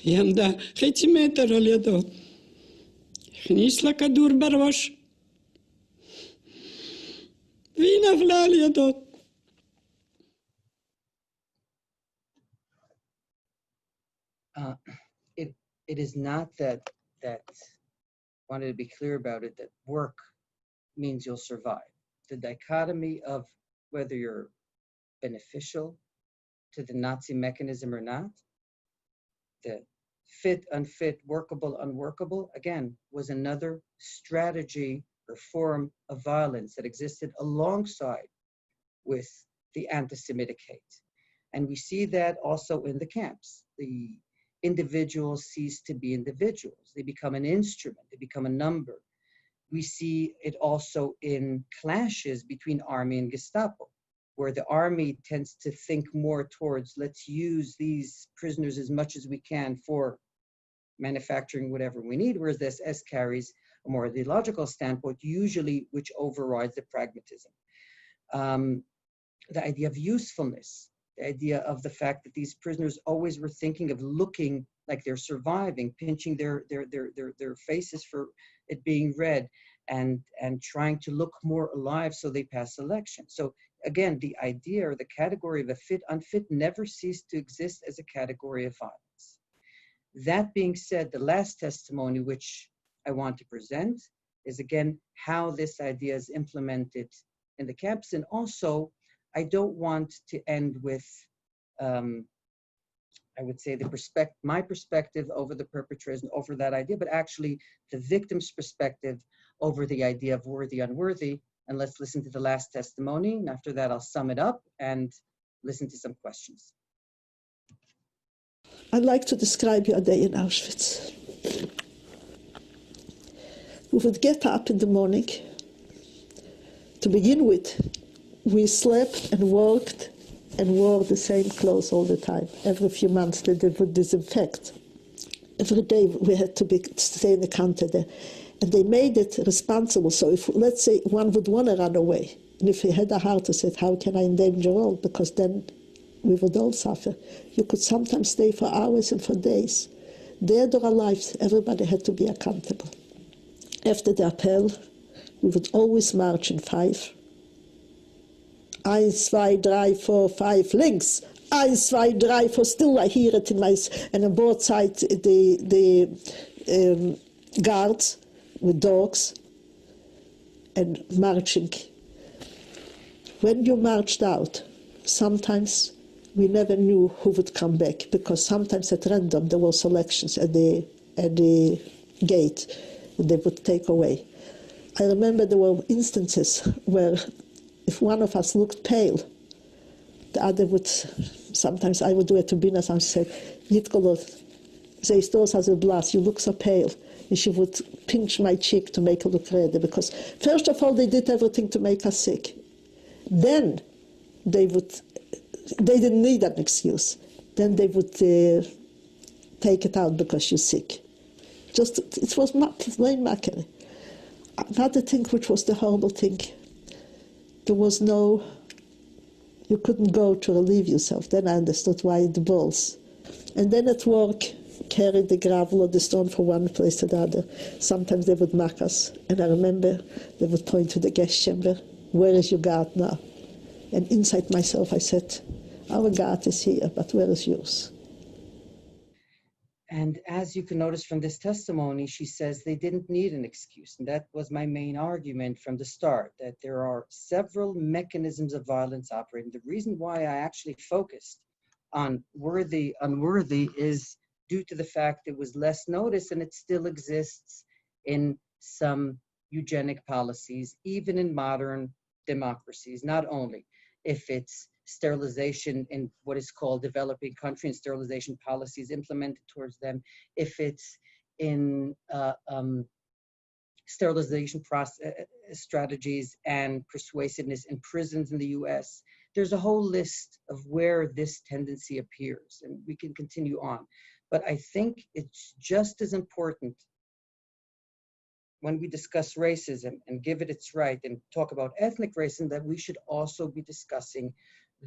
היא עמדה חצי מטר על ידו, הכניס לה כדור בראש, והיא נפלה על ידו. It is not that wanted to be clear about it, that work means you'll survive. The dichotomy of whether you're beneficial to the Nazi mechanism or not, the fit, unfit, workable, unworkable, again, was another strategy or form of violence that existed alongside with the anti-Semitic hate. And we see that also in the camps. The individuals cease to be individuals. They become an instrument, they become a number. We see it also in clashes between army and Gestapo, where the army tends to think more towards, let's use these prisoners as much as we can for manufacturing whatever we need, whereas the SS carries a more ideological standpoint, usually which overrides the pragmatism. The idea of usefulness, the idea of the fact that these prisoners always were thinking of looking like they're surviving, pinching their faces for it being red, and trying to look more alive so they pass selection. So again, the idea or the category of a fit, unfit never ceased to exist as a category of violence. That being said, the last testimony which I want to present is again how this idea is implemented in the camps. And also, I don't want to end with, I would say, my perspective over the perpetrators and over that idea, but actually the victim's perspective over the idea of worthy, unworthy. And let's listen to the last testimony. And after that, I'll sum it up and listen to some questions. I'd like to describe your day in Auschwitz. We would get up in the morning. To begin with, we slept and worked and wore the same clothes all the time. Every few months they would disinfect. Every day we had to stay in the counter there. And they made it responsible. So if, let's say, one would want to run away, and if he had a heart to say, how can I endanger all? Because then we would all suffer. You could sometimes stay for hours and for days. Dead or alive, everybody had to be accountable. After the appel, we would always march in 5. 1, 2, 3, 4, 5, links. 1, 2, 3, 4, still I hear it in my, and on both sides the guards with dogs and marching. When you marched out, sometimes we never knew who would come back, because sometimes at random there were selections at the gate that they would take away. I remember there were instances where if one of us looked pale, the other would, sometimes I would do it to Bina, and she said, Nitkolo, they stole us a blast, you look so pale. And she would pinch my cheek to make her look red, because first of all they did everything to make us sick. Then they didn't need an excuse. Then they would take it out because you're sick. Just, it was plain mockery. Another thing which was the horrible thing, there was no, you couldn't go to relieve yourself. Then I understood why the balls. And then at work, carry the gravel or the stone from one place to the other. Sometimes they would mock us. And I remember they would point to the gas chamber, where is your guard now? And inside myself I said, our guard is here, but where is yours? And as you can notice from this testimony, she says they didn't need an excuse. And that was my main argument from the start, that there are several mechanisms of violence operating. The reason why I actually focused on worthy, unworthy is due to the fact it was less noticed, and it still exists in some eugenic policies, even in modern democracies, not only if it's sterilization in what is called developing country and sterilization policies implemented towards them, if it's in sterilization strategies and persuasiveness in prisons in the US. There's a whole list of where this tendency appears, and we can continue on. But I think it's just as important when we discuss racism and give it its right and talk about ethnic racism, that we should also be discussing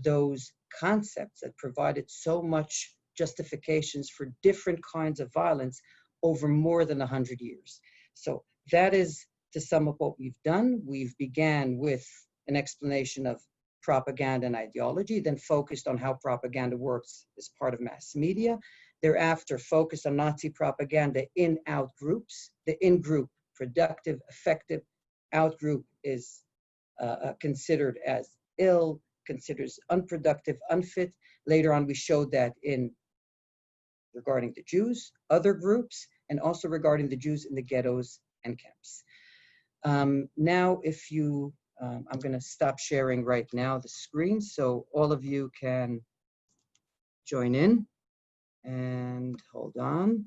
those concepts that provided so much justifications for different kinds of violence over more than 100 years. So that is, to sum up what we've done. We've began with an explanation of propaganda and ideology, then focused on how propaganda works as part of mass media. Thereafter, focused on Nazi propaganda in out groups, the in-group productive, effective, out-group is considered as ill, considers unproductive, unfit. Later on, we showed that in regarding the Jews, other groups, and also regarding the Jews in the ghettos and camps. Now, if you, I'm going to stop sharing right now the screen so all of you can join in. And hold on.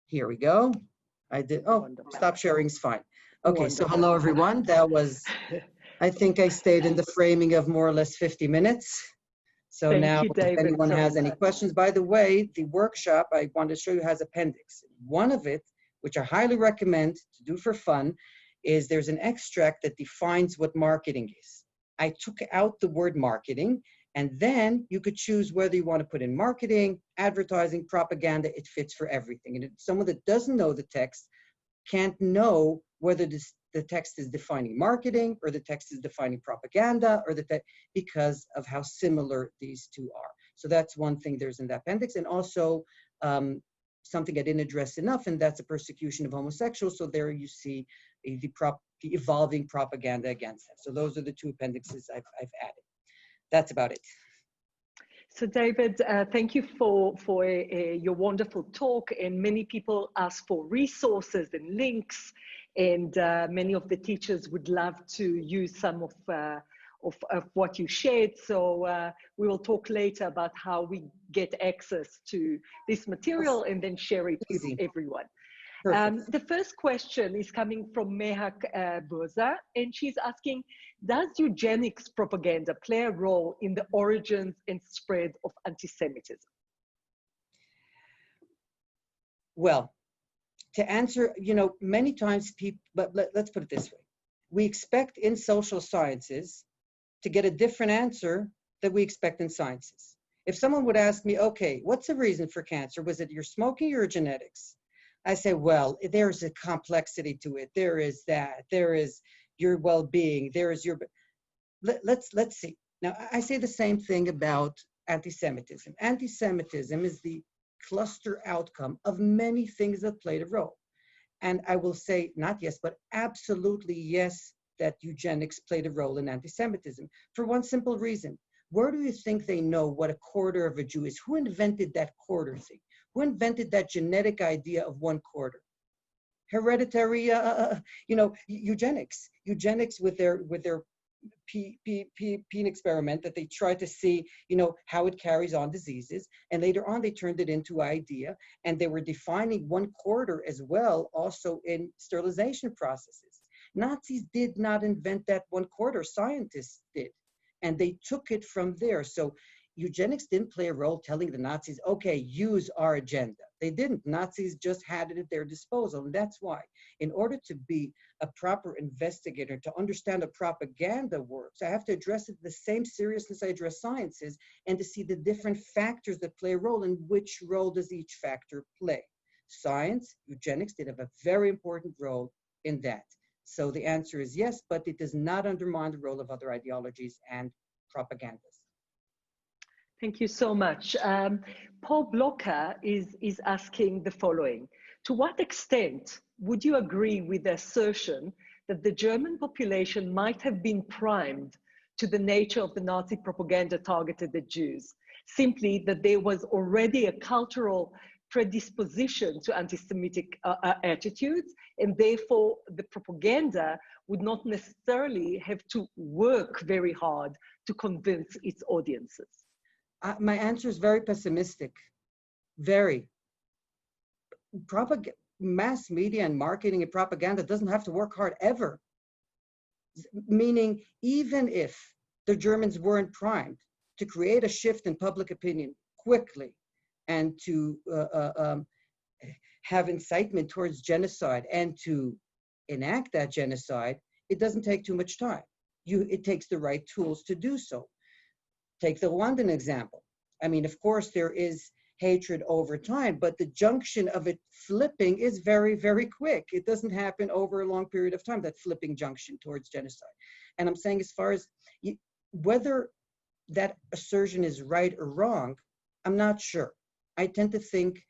Here we go. I did, oh, stop sharing is fine. Okay, so hello everyone. That was, I think I stayed in the framing of more or less 50 minutes. So Thank now you, David, if anyone so has any much. questions, by the way, the workshop I wanted to show you has appendix. One of it, which I highly recommend to do for fun, is there's an extract that defines what marketing is. I took out the word marketing, and then you could choose whether you want to put in marketing, advertising, propaganda. It fits for everything. And if someone that doesn't know the text can't know whether the text is defining marketing or the text is defining propaganda, or because of how similar these two are. So that's one thing there's in the appendix. And also something I didn't address enough, and that's the persecution of homosexuals. So there you see the evolving propaganda against them. So those are the two appendixes I've added. That's about it. So David, thank you for your wonderful talk, and many people ask for resources and links, and many of the teachers would love to use some of what you shared. So we will talk later about how we get access to this material and then share it with everyone. The first question is coming from Mehak Boza, and she's asking, does eugenics propaganda play a role in the origins and spread of anti-Semitism? Well, to answer, many times people, but let's put it this way. We expect in social sciences to get a different answer than we expect in sciences. If someone would ask me, okay, what's the reason for cancer? Was it your smoking or your genetics? I say, well, there's a complexity to it. There is that. There is your well-being. There is your. Let's see. Now, I say the same thing about anti-Semitism. Anti-Semitism is the cluster outcome of many things that played a role. And I will say, not yes, but absolutely yes, that eugenics played a role in anti-Semitism for one simple reason. Where do you think they know what a quarter of a Jew is? Who invented that quarter thing? Who invented that genetic idea of 1/4? Hereditary, eugenics. Eugenics with their peen experiment that they tried to see, how it carries on diseases. And later on, they turned it into idea. And they were defining 1/4 as well, also in sterilization processes. Nazis did not invent that 1/4. Scientists did. And they took it from there. So eugenics didn't play a role telling the Nazis, okay, use our agenda. They didn't. Nazis just had it at their disposal. And that's why, in order to be a proper investigator, to understand how propaganda works, I have to address it with the same seriousness I address sciences, and to see the different factors that play a role and which role does each factor play. Science, eugenics did have a very important role in that. So the answer is yes, but it does not undermine the role of other ideologies and propagandas. Thank you so much. Paul Blocker is asking the following. To what extent would you agree with the assertion that the German population might have been primed to the nature of the Nazi propaganda targeted at Jews, simply that there was already a cultural predisposition to anti-Semitic attitudes, and therefore the propaganda would not necessarily have to work very hard to convince its audiences? My answer is very pessimistic, very. Mass media and marketing and propaganda doesn't have to work hard ever. Meaning, even if the Germans weren't primed to create a shift in public opinion quickly and to have incitement towards genocide and to enact that genocide, it doesn't take too much time. It takes the right tools to do so. Take the Rwandan example. I mean, of course, there is hatred over time, but the junction of it flipping is very, very quick. It doesn't happen over a long period of time, that flipping junction towards genocide. And I'm saying, as far as whether that assertion is right or wrong, I'm not sure. I tend to think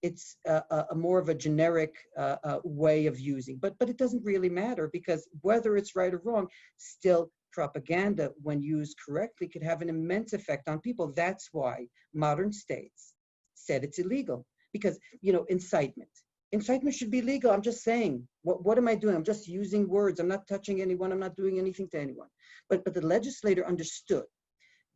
it's a more of a generic way of using, but it doesn't really matter, because whether it's right or wrong, still propaganda, when used correctly, could have an immense effect on people. That's why modern states said it's illegal, because, you know, incitement should be legal. I'm just saying, what am I doing? I'm just using words. I'm not touching anyone. I'm not doing anything to anyone. But the legislator understood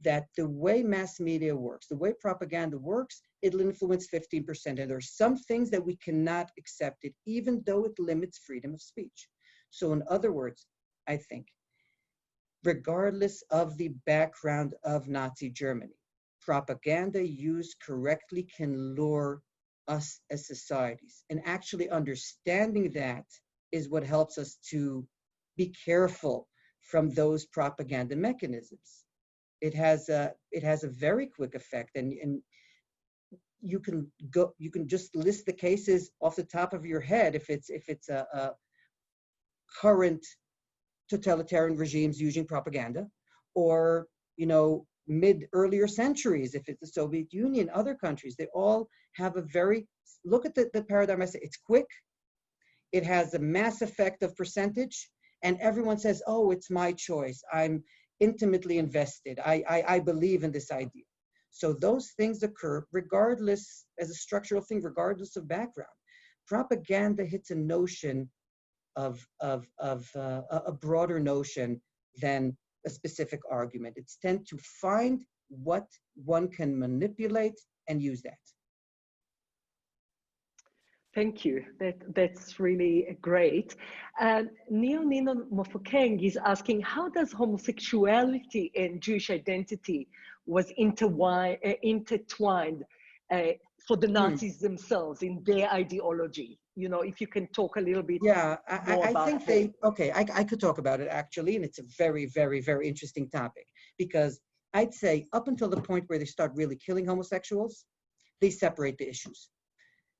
that the way mass media works, the way propaganda works, it'll influence 15%. And there are some things that we cannot accept it, even though it limits freedom of speech. So in other words, I think, regardless of the background of Nazi Germany, propaganda used correctly can lure us as societies. And actually understanding that is what helps us to be careful from those propaganda mechanisms. It has a very quick effect, and you can just list the cases off the top of your head if it's a current totalitarian regimes using propaganda, or, you know, earlier centuries, if it's the Soviet Union, other countries, they all have a very, look at the paradigm. I say it's quick, it has a mass effect of percentage, and everyone says, oh, it's my choice, I'm intimately invested, I believe in this idea. So those things occur regardless, as a structural thing, regardless of background. Propaganda hits a notion of a broader notion than a specific argument. It's tend to find what one can manipulate and use that. Thank you. That's really great. Neil Nino Mofokeng is asking, how does homosexuality and Jewish identity was intertwined for the Nazis themselves in their ideology? You know, if you can talk a little bit more about I think I could talk about it actually, and it's a very, very, very interesting topic, because I'd say up until the point where they start really killing homosexuals, they separate the issues.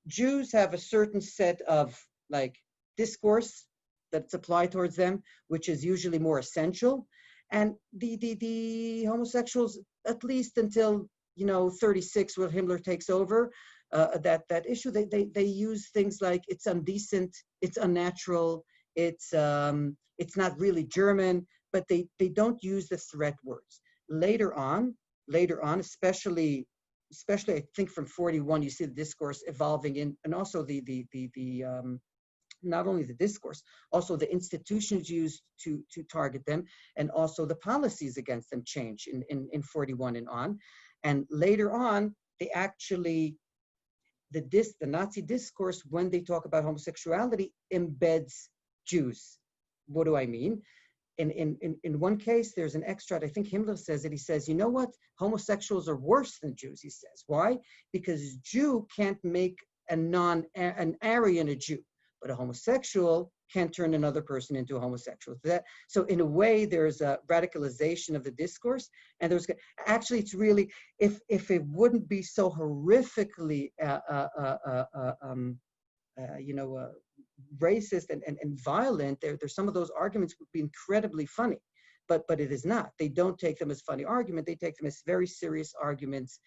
Jews have a certain set of like discourse that's applied towards them, which is usually more essential, and the homosexuals, at least until 36, when Himmler takes over, that issue, they use things like it's indecent, it's unnatural, it's not really German, but they don't use the threat words. Later on, especially I think from 41, you see the discourse evolving and also the not only the discourse, also the institutions used to target them, and also the policies against them change in 41 and on. And later on, they actually, the Nazi discourse, when they talk about homosexuality, embeds Jews. What do I mean? In one case, there's an extract, I think Himmler says it, he says, you know what? Homosexuals are worse than Jews, he says. Why? Because Jew can't make an Aryan a Jew, but a homosexual can't turn another person into a homosexual. So in a way, there's a radicalization of the discourse, and there's actually, it's really, if it wouldn't be so horrifically racist and violent, there's some of those arguments would be incredibly funny. but it is not. They don't take them as funny argument. They take them as very serious arguments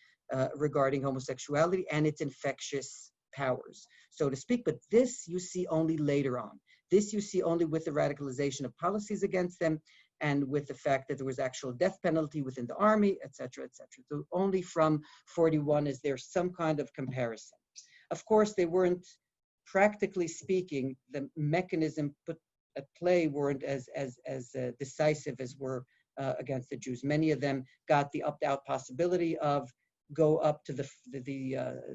regarding homosexuality and its infectious powers, so to speak. But this you see only later on. This you see only with the radicalization of policies against them and with the fact that there was actual death penalty within the army, et cetera, et cetera. So only from 41 is there some kind of comparison. Of course, they weren't, practically speaking, the mechanism put at play weren't as decisive as were against the Jews. Many of them got the opt-out possibility of go up to the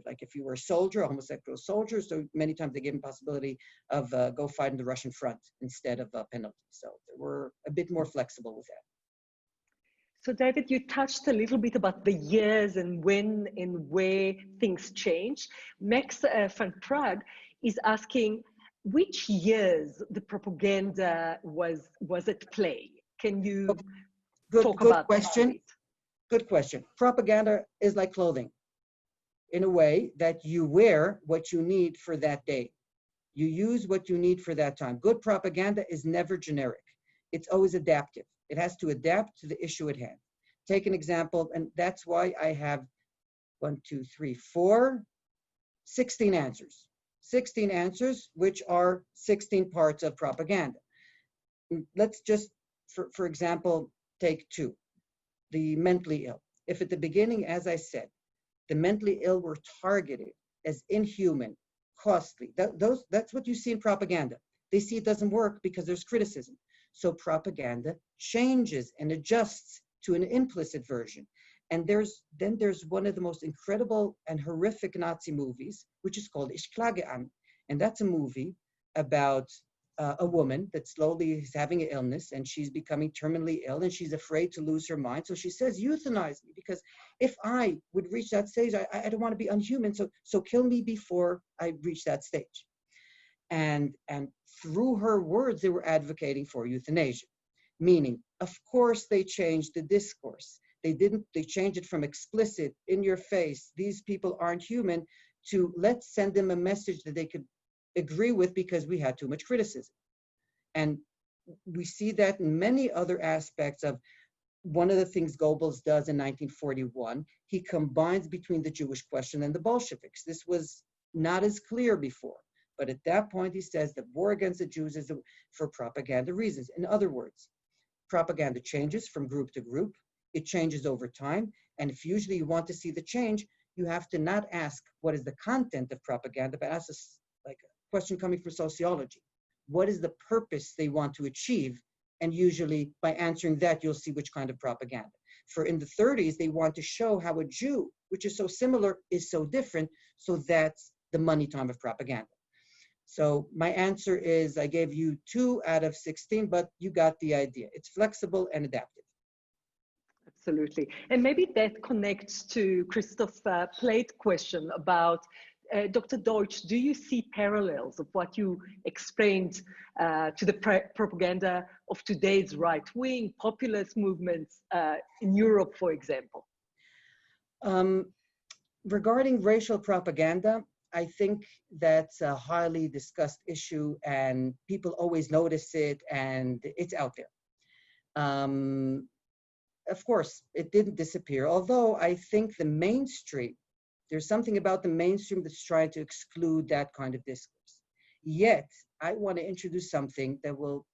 like if you were a soldier, a homosexual soldier, so many times they gave them possibility of go fight in the Russian front instead of a penalty. So they were a bit more flexible with that. So David, you touched a little bit about the years and when and where things change. Max van Praag is asking which years the propaganda was at play. Can you talk about question. that? Good question. Propaganda is like clothing in a way that you wear what you need for that day. You use what you need for that time. Good propaganda is never generic. It's always adaptive. It has to adapt to the issue at hand. Take an example, and that's why I have 16 answers. 16 answers, which are 16 parts of propaganda. Let's just, for example, take two. The mentally ill. If at the beginning, as I said, the mentally ill were targeted as inhuman, costly, that's what you see in propaganda. They see it doesn't work because there's criticism. So propaganda changes and adjusts to an implicit version. And there's one of the most incredible and horrific Nazi movies, which is called Ich klage an. And that's a movie about a woman that slowly is having an illness and she's becoming terminally ill and she's afraid to lose her mind. So she says, euthanize me, because if I would reach that stage, I don't want to be unhuman. So kill me before I reach that stage. And through her words, they were advocating for euthanasia, meaning, of course, they changed the discourse. They changed it from explicit, in your face, these people aren't human, to let's send them a message that they could agree with because we had too much criticism. And we see that in many other aspects of one of the things Goebbels does in 1941, he combines between the Jewish question and the Bolsheviks. This was not as clear before, but at that point he says the war against the Jews is for propaganda reasons. In other words, propaganda changes from group to group, it changes over time, and if usually you want to see the change, you have to not ask what is the content of propaganda, but ask like a question coming from sociology. What is the purpose they want to achieve? And usually by answering that, you'll see which kind of propaganda. For in the 30s, they want to show how a Jew, which is so similar, is so different. So that's the money time of propaganda. So my answer is I gave you 2 out of 16, but you got the idea. It's flexible and adaptive. Absolutely. And maybe that connects to Christoph Plate's question about Dr. Deutsch, do you see parallels of what you explained to the propaganda of today's right-wing populist movements in Europe, for example? Regarding racial propaganda, I think that's a highly discussed issue and people always notice it and it's out there. Of course, it didn't disappear, although I think the mainstream, there's something about the mainstream that's trying to exclude that kind of discourse. Yet, I want to introduce something that will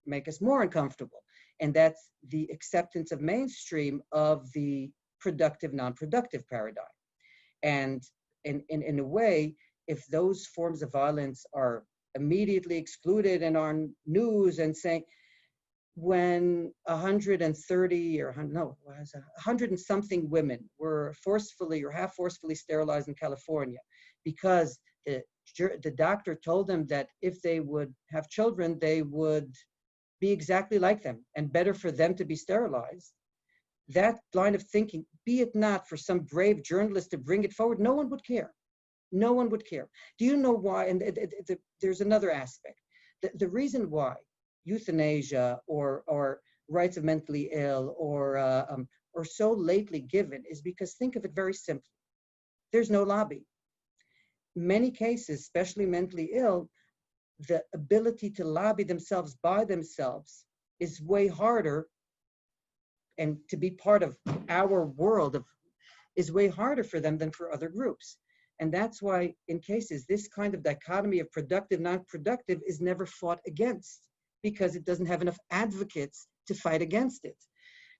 make us more uncomfortable, and that's the acceptance of mainstream of the productive, non-productive paradigm. And in a way, if those forms of violence are immediately excluded and on news and saying, when 130 or 100 and something women were forcefully or half forcefully sterilized in California because the doctor told them that if they would have children, they would be exactly like them and better for them to be sterilized. That line of thinking, be it not for some brave journalist to bring it forward, no one would care. No one would care. Do you know why? And there's another aspect. The reason why euthanasia or rights of mentally ill or so lately given is because think of it very simply. There's no lobby. Many cases, especially mentally ill, the ability to lobby themselves by themselves is way harder, and to be part of our world is way harder for them than for other groups. And that's why in cases, this kind of dichotomy of productive, non-productive is never fought against, because it doesn't have enough advocates to fight against it.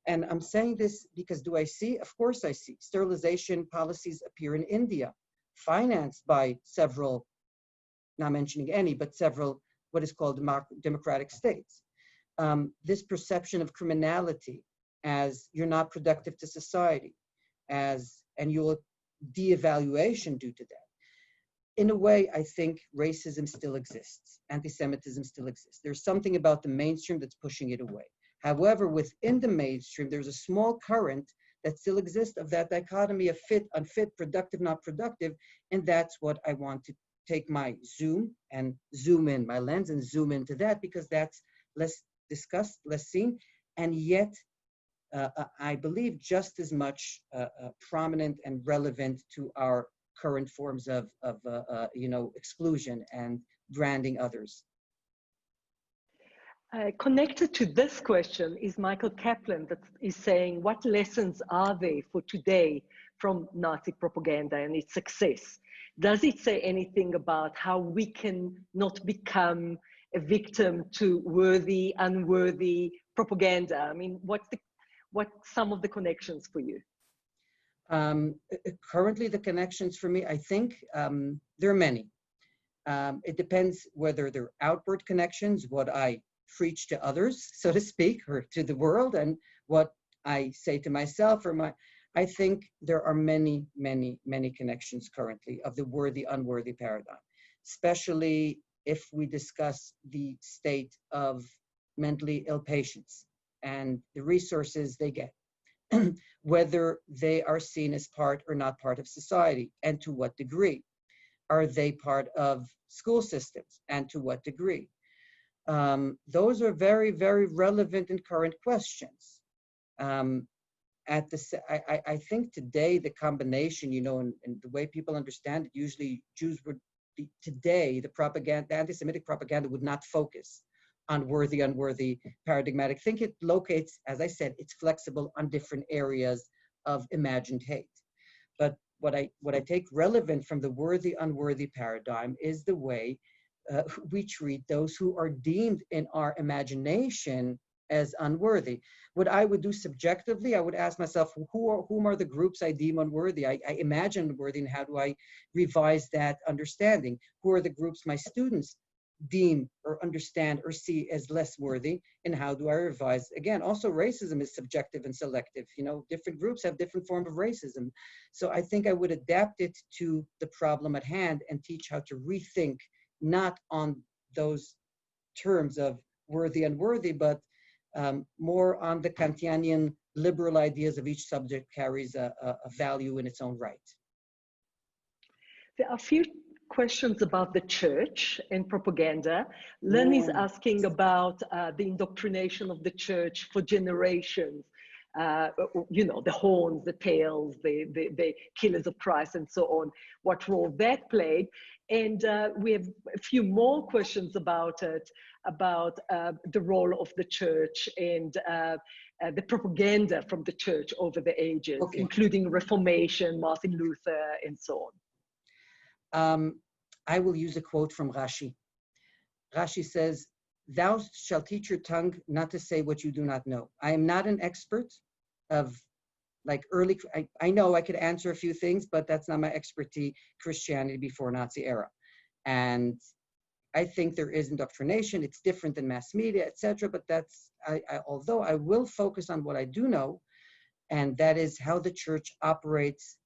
And I'm saying this because do I see? Of course I see. Sterilization policies appear in India, financed by several, not mentioning any, but several what is called democratic states. This perception of criminality as you're not productive to society, and you'll de-evaluation due to that. In a way, I think racism still exists. Anti-Semitism still exists. There's something about the mainstream that's pushing it away. However, within the mainstream, there's a small current that still exists of that dichotomy of fit, unfit, productive, not productive. And that's what I want to take my zoom in, my lens and zoom into that, because that's less discussed, less seen, and yet I believe just as much prominent and relevant to our current forms of exclusion and branding others. Connected to this question is Michael Kaplan, that is saying, what lessons are there for today from Nazi propaganda and its success? Does it say anything about how we can not become a victim to worthy, unworthy propaganda? I mean, what's some of the connections for you? Currently, the connections for me, I think there are many. It depends whether they're outward connections, what I preach to others, so to speak, or to the world, and what I say to myself, I think there are many, many, many connections currently of the worthy, unworthy paradigm, especially if we discuss the state of mentally ill patients and the resources they get, whether they are seen as part or not part of society, and to what degree. Are they part of school systems, and to what degree? Those are very, very relevant and current questions. I think today the combination, and the way people understand it, usually Jews would be, today, the anti-Semitic propaganda would not focus on worthy, unworthy, paradigmatic. I think it locates, as I said, it's flexible on different areas of imagined hate. But what I take relevant from the worthy, unworthy paradigm is the way we treat those who are deemed in our imagination as unworthy. What I would do subjectively, I would ask myself, whom are the groups I deem unworthy? I imagine unworthy, and how do I revise that understanding? Who are the groups my students deem or understand or see as less worthy, and how do I revise? Again, also racism is subjective and selective. Different groups have different forms of racism. So I think I would adapt it to the problem at hand and teach how to rethink, not on those terms of worthy, unworthy, but more on the Kantianian liberal ideas of each subject carries a value in its own right. There are a few questions about the church and propaganda. Len is asking about the indoctrination of the church for generations. The horns, the tails, the killers of Christ, and so on, what role that played. And we have a few more questions about it, about the role of the church and the propaganda from the church over the ages, including Reformation, Martin Luther, and so on. I will use a quote from Rashi. Rashi says, "Thou shalt teach your tongue not to say what you do not know." I am not an expert of I know I could answer a few things, but that's not my expertise, Christianity before Nazi era. And I think there is indoctrination. It's different than mass media, etc. But although I will focus on what I do know, and that is how the church operates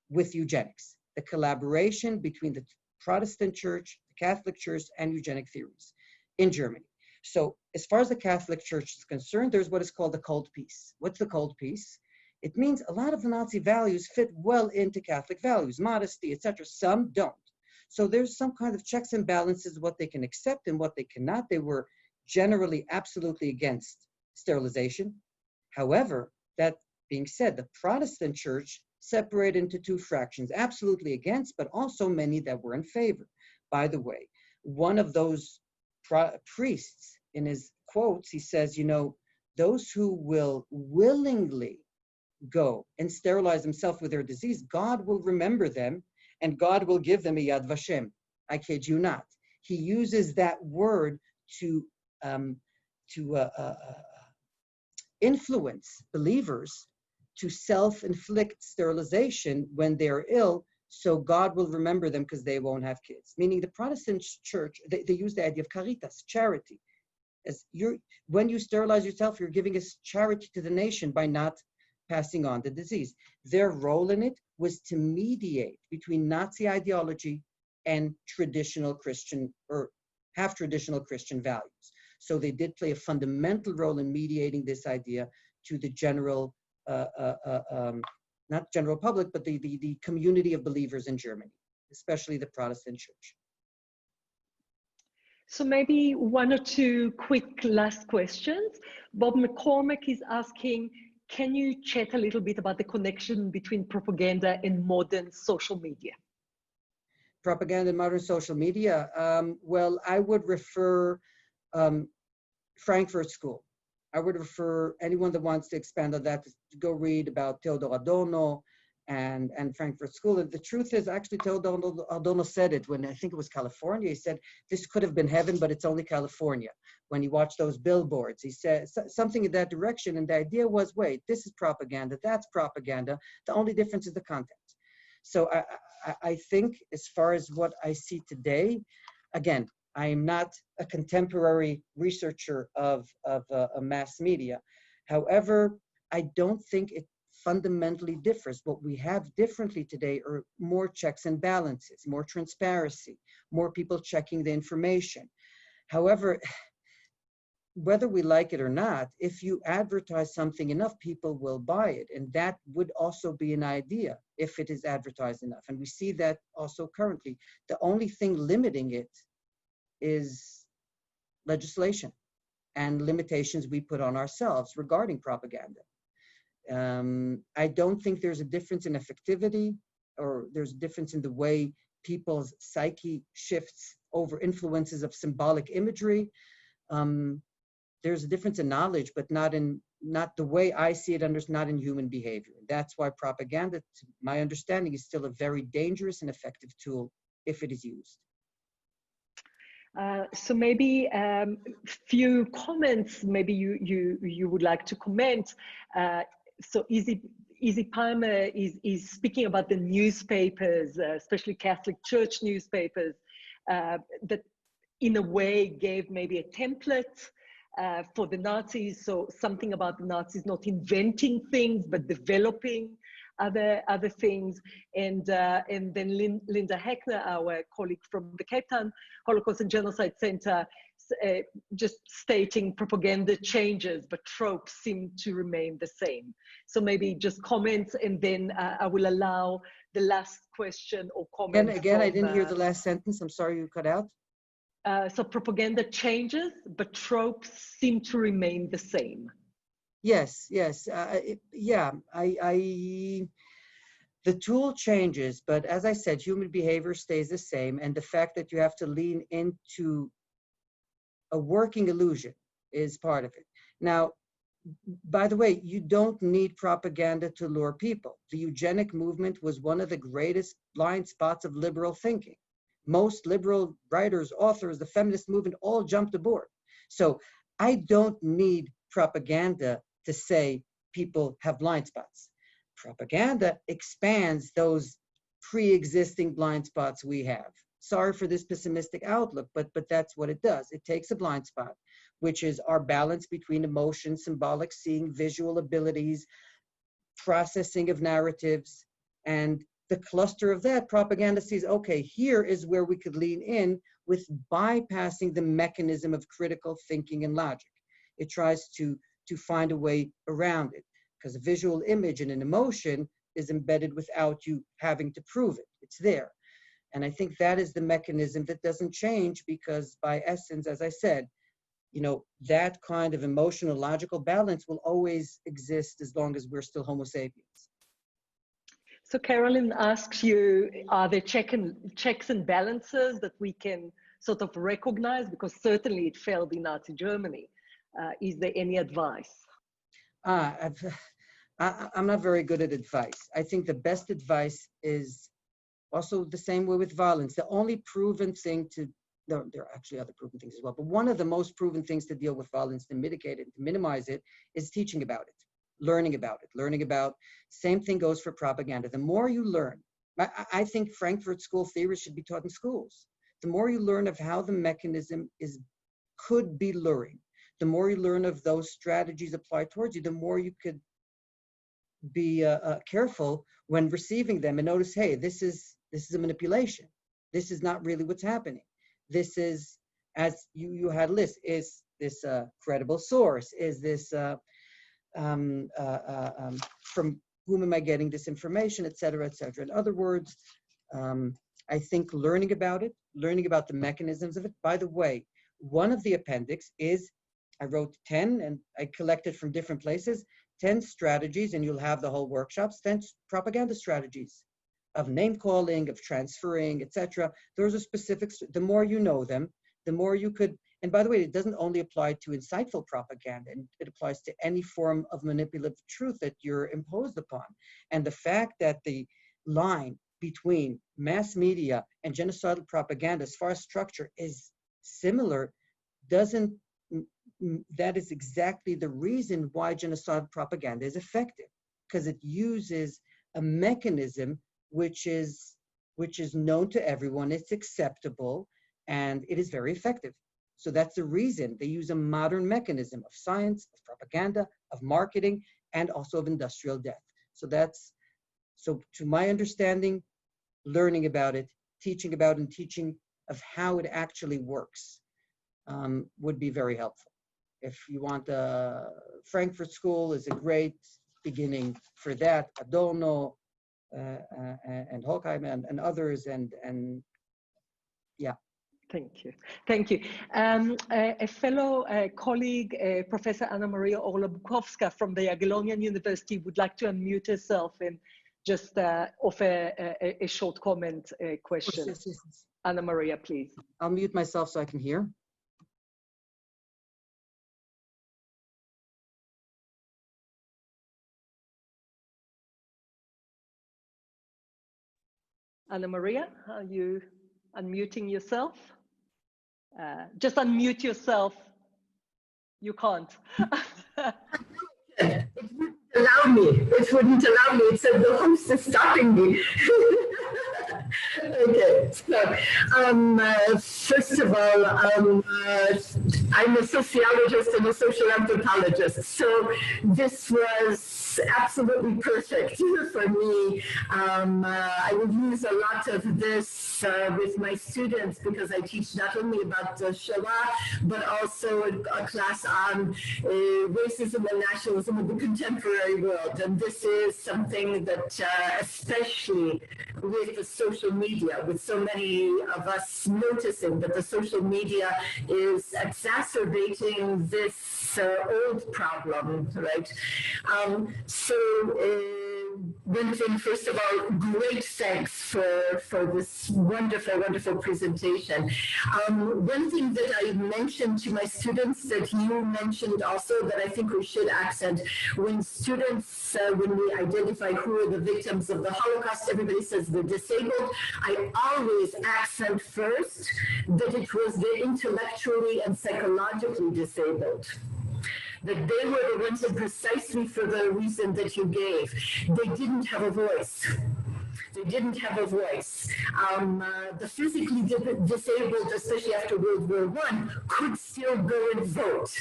with eugenics, the collaboration between the Protestant church, the Catholic church, and eugenic theories in Germany. So as far as the Catholic church is concerned, there's what is called the cold peace. What's the cold peace? It means a lot of the Nazi values fit well into Catholic values, modesty, etc. Some don't. So there's some kind of checks and balances, what they can accept and what they cannot. They were generally absolutely against sterilization. However, that being said, the Protestant church separated into two fractions, absolutely against, but also many that were in favor. By the way, one of those priests in his quotes, he says, those who will willingly go and sterilize themselves with their disease, God will remember them and God will give them a Yad Vashem. I kid you not. He uses that word to influence believers to self-inflict sterilization when they're ill, so God will remember them because they won't have kids. Meaning the Protestant church, they use the idea of caritas, charity. When you sterilize yourself, you're giving us charity to the nation by not passing on the disease. Their role in it was to mediate between Nazi ideology and traditional Christian or half-traditional Christian values. So they did play a fundamental role in mediating this idea to the general, not general public, but the community of believers in Germany, especially the Protestant church. So maybe one or two quick last questions. Bob McCormack is asking, can you chat a little bit about the connection between propaganda and modern social media? Propaganda and modern social media? Well, I would refer Frankfurt School. I would refer anyone that wants to expand on that to go read about Theodor Adorno and Frankfurt School. And the truth is, actually, Theodor Adorno said it when I think it was California. He said, this could have been heaven, but it's only California. When he watched those billboards, he said something in that direction. And the idea was, wait, this is propaganda, that's propaganda. The only difference is the content. So I think as far as what I see today, again, I am not a contemporary researcher of mass media. However, I don't think it fundamentally differs. What we have differently today are more checks and balances, more transparency, more people checking the information. However, whether we like it or not, if you advertise something enough, people will buy it. And that would also be an idea if it is advertised enough. And we see that also currently. The only thing limiting it is legislation and limitations we put on ourselves regarding propaganda. I don't think there's a difference in effectivity, or there's a difference in the way people's psyche shifts over influences of symbolic imagery. There's a difference in knowledge, but not the way I see it, not in human behavior. That's why propaganda, to my understanding, is still a very dangerous and effective tool if it is used. So maybe few comments, maybe you would like to comment. So Izzy Palmer is speaking about the newspapers, especially Catholic Church newspapers, that in a way gave maybe a template for the Nazis. So something about the Nazis not inventing things, but developing other things. And then Linda Heckner, our colleague from the Cape Town Holocaust and Genocide Center, just stating propaganda changes, but tropes seem to remain the same. So maybe just comments, and then I will allow the last question or comment. And again, I didn't hear the last sentence. I'm sorry, you cut out. So propaganda changes, but tropes seem to remain the same. Yes. The tool changes, but as I said, human behavior stays the same. And the fact that you have to lean into a working illusion is part of it. Now, by the way, you don't need propaganda to lure people. The eugenic movement was one of the greatest blind spots of liberal thinking. Most liberal writers, authors, the feminist movement all jumped aboard. So I don't need propaganda to say people have blind spots. Propaganda expands those pre-existing blind spots we have. Sorry for this pessimistic outlook, but that's what it does. It takes a blind spot, which is our balance between emotion, symbolic seeing, visual abilities, processing of narratives, and the cluster of that, propaganda sees, okay, here is where we could lean in with bypassing the mechanism of critical thinking and logic. It tries to find a way around it, because a visual image and an emotion is embedded without you having to prove it. It's there. And I think that is the mechanism that doesn't change, because by essence, as I said, that kind of emotional, logical balance will always exist as long as we're still Homo sapiens. So Carolyn asks you, are there checks and balances that we can sort of recognize? Because certainly it failed in Nazi Germany. Is there any advice? I'm not very good at advice. I think the best advice is also the same way with violence. The only proven thing to, there are actually other proven things as well, but one of the most proven things to deal with violence, to mitigate it, to minimize it, is teaching about it, learning about it, learning about, same thing goes for propaganda. The more you learn, I think Frankfurt School theory should be taught in schools. The more you learn of how the mechanism could be luring, the more you learn of those strategies applied towards you, the more you could be careful when receiving them and notice, hey, this is a manipulation. This is not really what's happening. This is, as you had a list, is this a credible source? Is this from whom am I getting this information, et cetera, et cetera. In other words, I think learning about it, learning about the mechanisms of it. By the way, one of the appendix is, I wrote 10 and I collected from different places, 10 strategies, and you'll have the whole workshops, 10 propaganda strategies of name calling, of transferring, etc. Those are specifics. The more you know them, the more you could, and by the way, it doesn't only apply to insightful propaganda, it applies to any form of manipulative truth that you're imposed upon. And the fact that the line between mass media and genocidal propaganda as far as structure is similar, that is exactly the reason why genocidal propaganda is effective, because it uses a mechanism which is known to everyone, it's acceptable, and it is very effective. So that's the reason they use a modern mechanism of science, of propaganda, of marketing, and also of industrial death. So to my understanding, learning about it, teaching about it, and teaching of how it actually works would be very helpful. If you want, Frankfurt School is a great beginning for that. Adorno and Horkheim and others, and yeah. Thank you. Thank you. A fellow colleague, Professor Anna Maria Orla-Bukowska from the Jagiellonian University would like to unmute herself and just offer a short comment, question. Yes. Anna Maria, please. I'll mute myself so I can hear. Anna Maria, are you unmuting yourself? Just unmute yourself. You can't. It wouldn't allow me. It wouldn't allow me. It said the host is stopping me. Okay, so first of all, I'm a sociologist and a social anthropologist, so this was absolutely perfect for me. I would use a lot of this with my students because I teach not only about the Shoah, but also a class on racism and nationalism in the contemporary world. And this is something that, especially with the social media, with so many of us noticing that the social media is exacerbating this old problem, right? One thing, first of all, great thanks for this wonderful, wonderful presentation. One thing that I mentioned to my students that you mentioned also that I think we should accent, when students, when we identify who are the victims of the Holocaust, everybody says the disabled. I always accent first that it was the intellectually and psychologically disabled. That they were the ones that precisely for the reason that you gave, they didn't have a voice. They didn't have a voice. The physically disabled, especially after World War I, could still go and vote,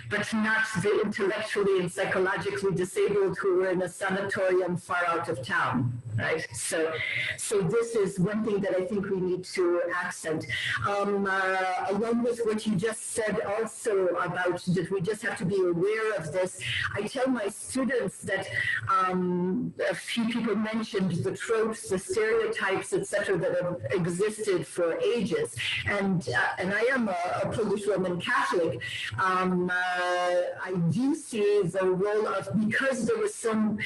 but not the intellectually and psychologically disabled who were in a sanatorium far out of town, right? So this is one thing that I think we need to accent. Along with what you just said also about that we just have to be aware of this, I tell my students that a few people mentioned the tropes, the stereotypes, etc., that have existed for ages. And I am a Polish Roman Catholic. I do see the role of, because there was some,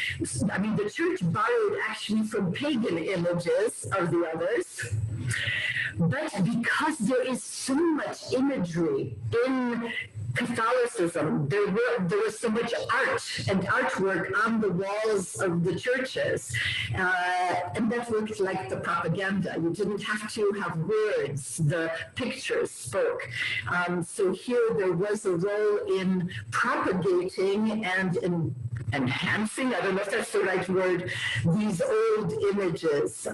I mean, the church borrowed actually from pagan images of the others, but because there is so much imagery in Catholicism, there was so much art and artwork on the walls of the churches, and that looked like the propaganda. You didn't have to have words, the pictures spoke. So here there was a role in propagating and in enhancing, I don't know if that's the right word, these old images.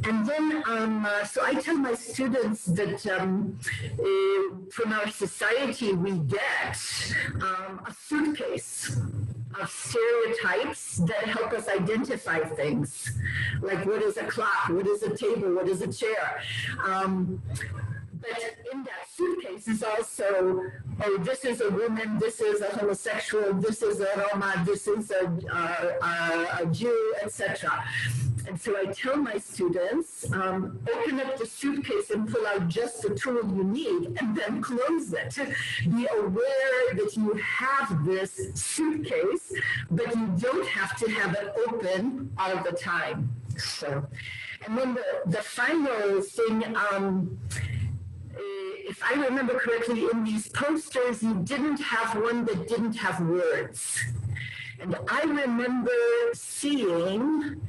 And then, so I tell my students that from our society we get a suitcase of stereotypes that help us identify things, like what is a clock, what is a table, what is a chair. But in that suitcase is also, oh, this is a woman, this is a homosexual, this is a Roma, this is a Jew, etc. And so I tell my students, open up the suitcase and pull out just the tool you need and then close it. Be aware that you have this suitcase, but you don't have to have it open all the time. So, and then the final thing, if I remember correctly, in these posters, you didn't have one that didn't have words. And I remember seeing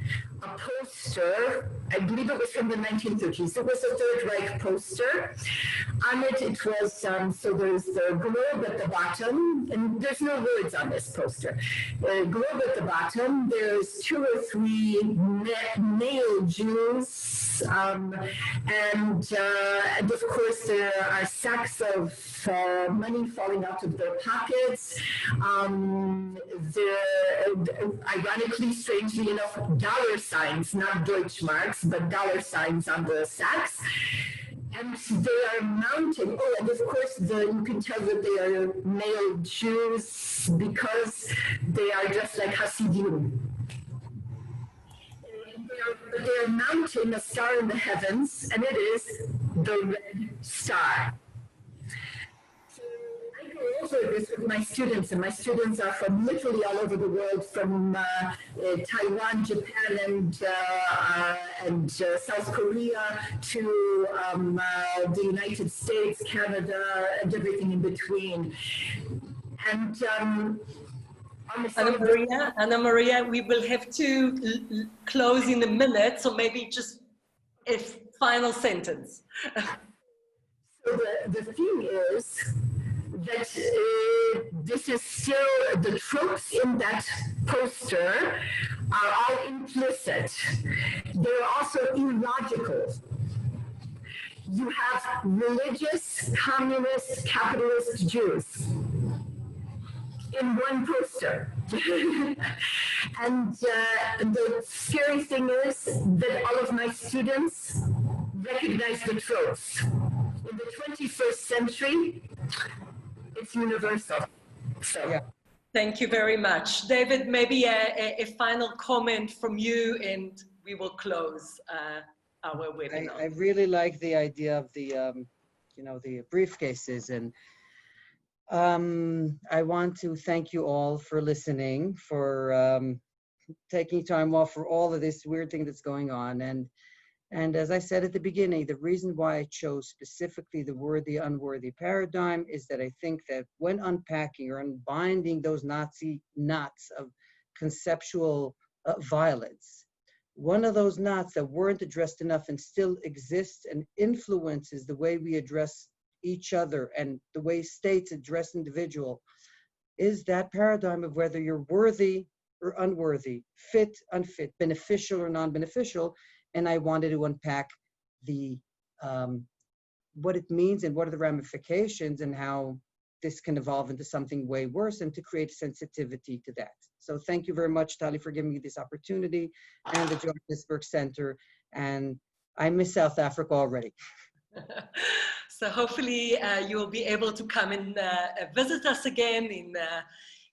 a poster, I believe it was from the 1930s. It was a Third Reich poster. On it, it was, so there's the globe at the bottom, and there's no words on this poster. The globe at the bottom, there's 2 or 3 male Jews, and of course there are sacks of money falling out of their pockets. Ironically, strangely enough, dollar signs, not Deutsch marks, but dollar signs on the sacks. And they are mounting, oh, and of course you can tell that they are male Jews because they are dressed like Hasidim. They are mounting a star in the heavens, and it is the red star. Over this with my students, and my students are from literally all over the world, from Taiwan, Japan, and South Korea to the United States, Canada, and everything in between. And Anna Maria, we will have to close in a minute, so maybe just a final sentence. So the thing is that this is still, the tropes in that poster are all implicit. They're also illogical. You have religious, communist, capitalist Jews in one poster. And the scary thing is that all of my students recognize the tropes. In the 21st century, it's universal. So. Yeah. Thank you very much. David, maybe a final comment from you, and we will close our webinar. I really like the idea of the, the briefcases, and I want to thank you all for listening, for taking time off for all of this weird thing that's going on. And as I said at the beginning, the reason why I chose specifically the worthy, unworthy paradigm is that I think that when unpacking or unbinding those Nazi knots of conceptual violence, one of those knots that weren't addressed enough and still exists and influences the way we address each other and the way states address individual is that paradigm of whether you're worthy or unworthy, fit, unfit, beneficial or non-beneficial. And I wanted to unpack the what it means and what are the ramifications and how this can evolve into something way worse, and to create sensitivity to that. So thank you very much, Tali, for giving me this opportunity, and the Johannesburg Center. And I miss South Africa already. So hopefully you will be able to come and visit us again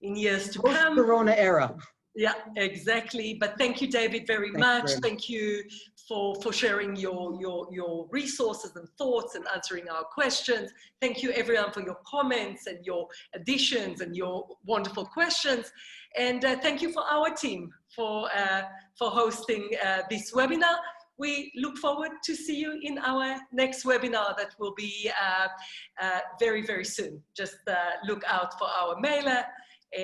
in years to come. Post-Corona era. Yeah, exactly. But thank you, David, very much. Thank you for sharing your resources and thoughts and answering our questions. Thank you, everyone, for your comments and your additions and your wonderful questions. And thank you for our team for hosting this webinar. we look forward to see you in our next webinar that will be very, very soon. Just look out for our mailer,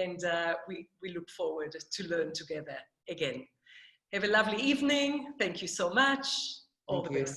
and we look forward to learn together again. Have a lovely evening. Thank you so much. All the best.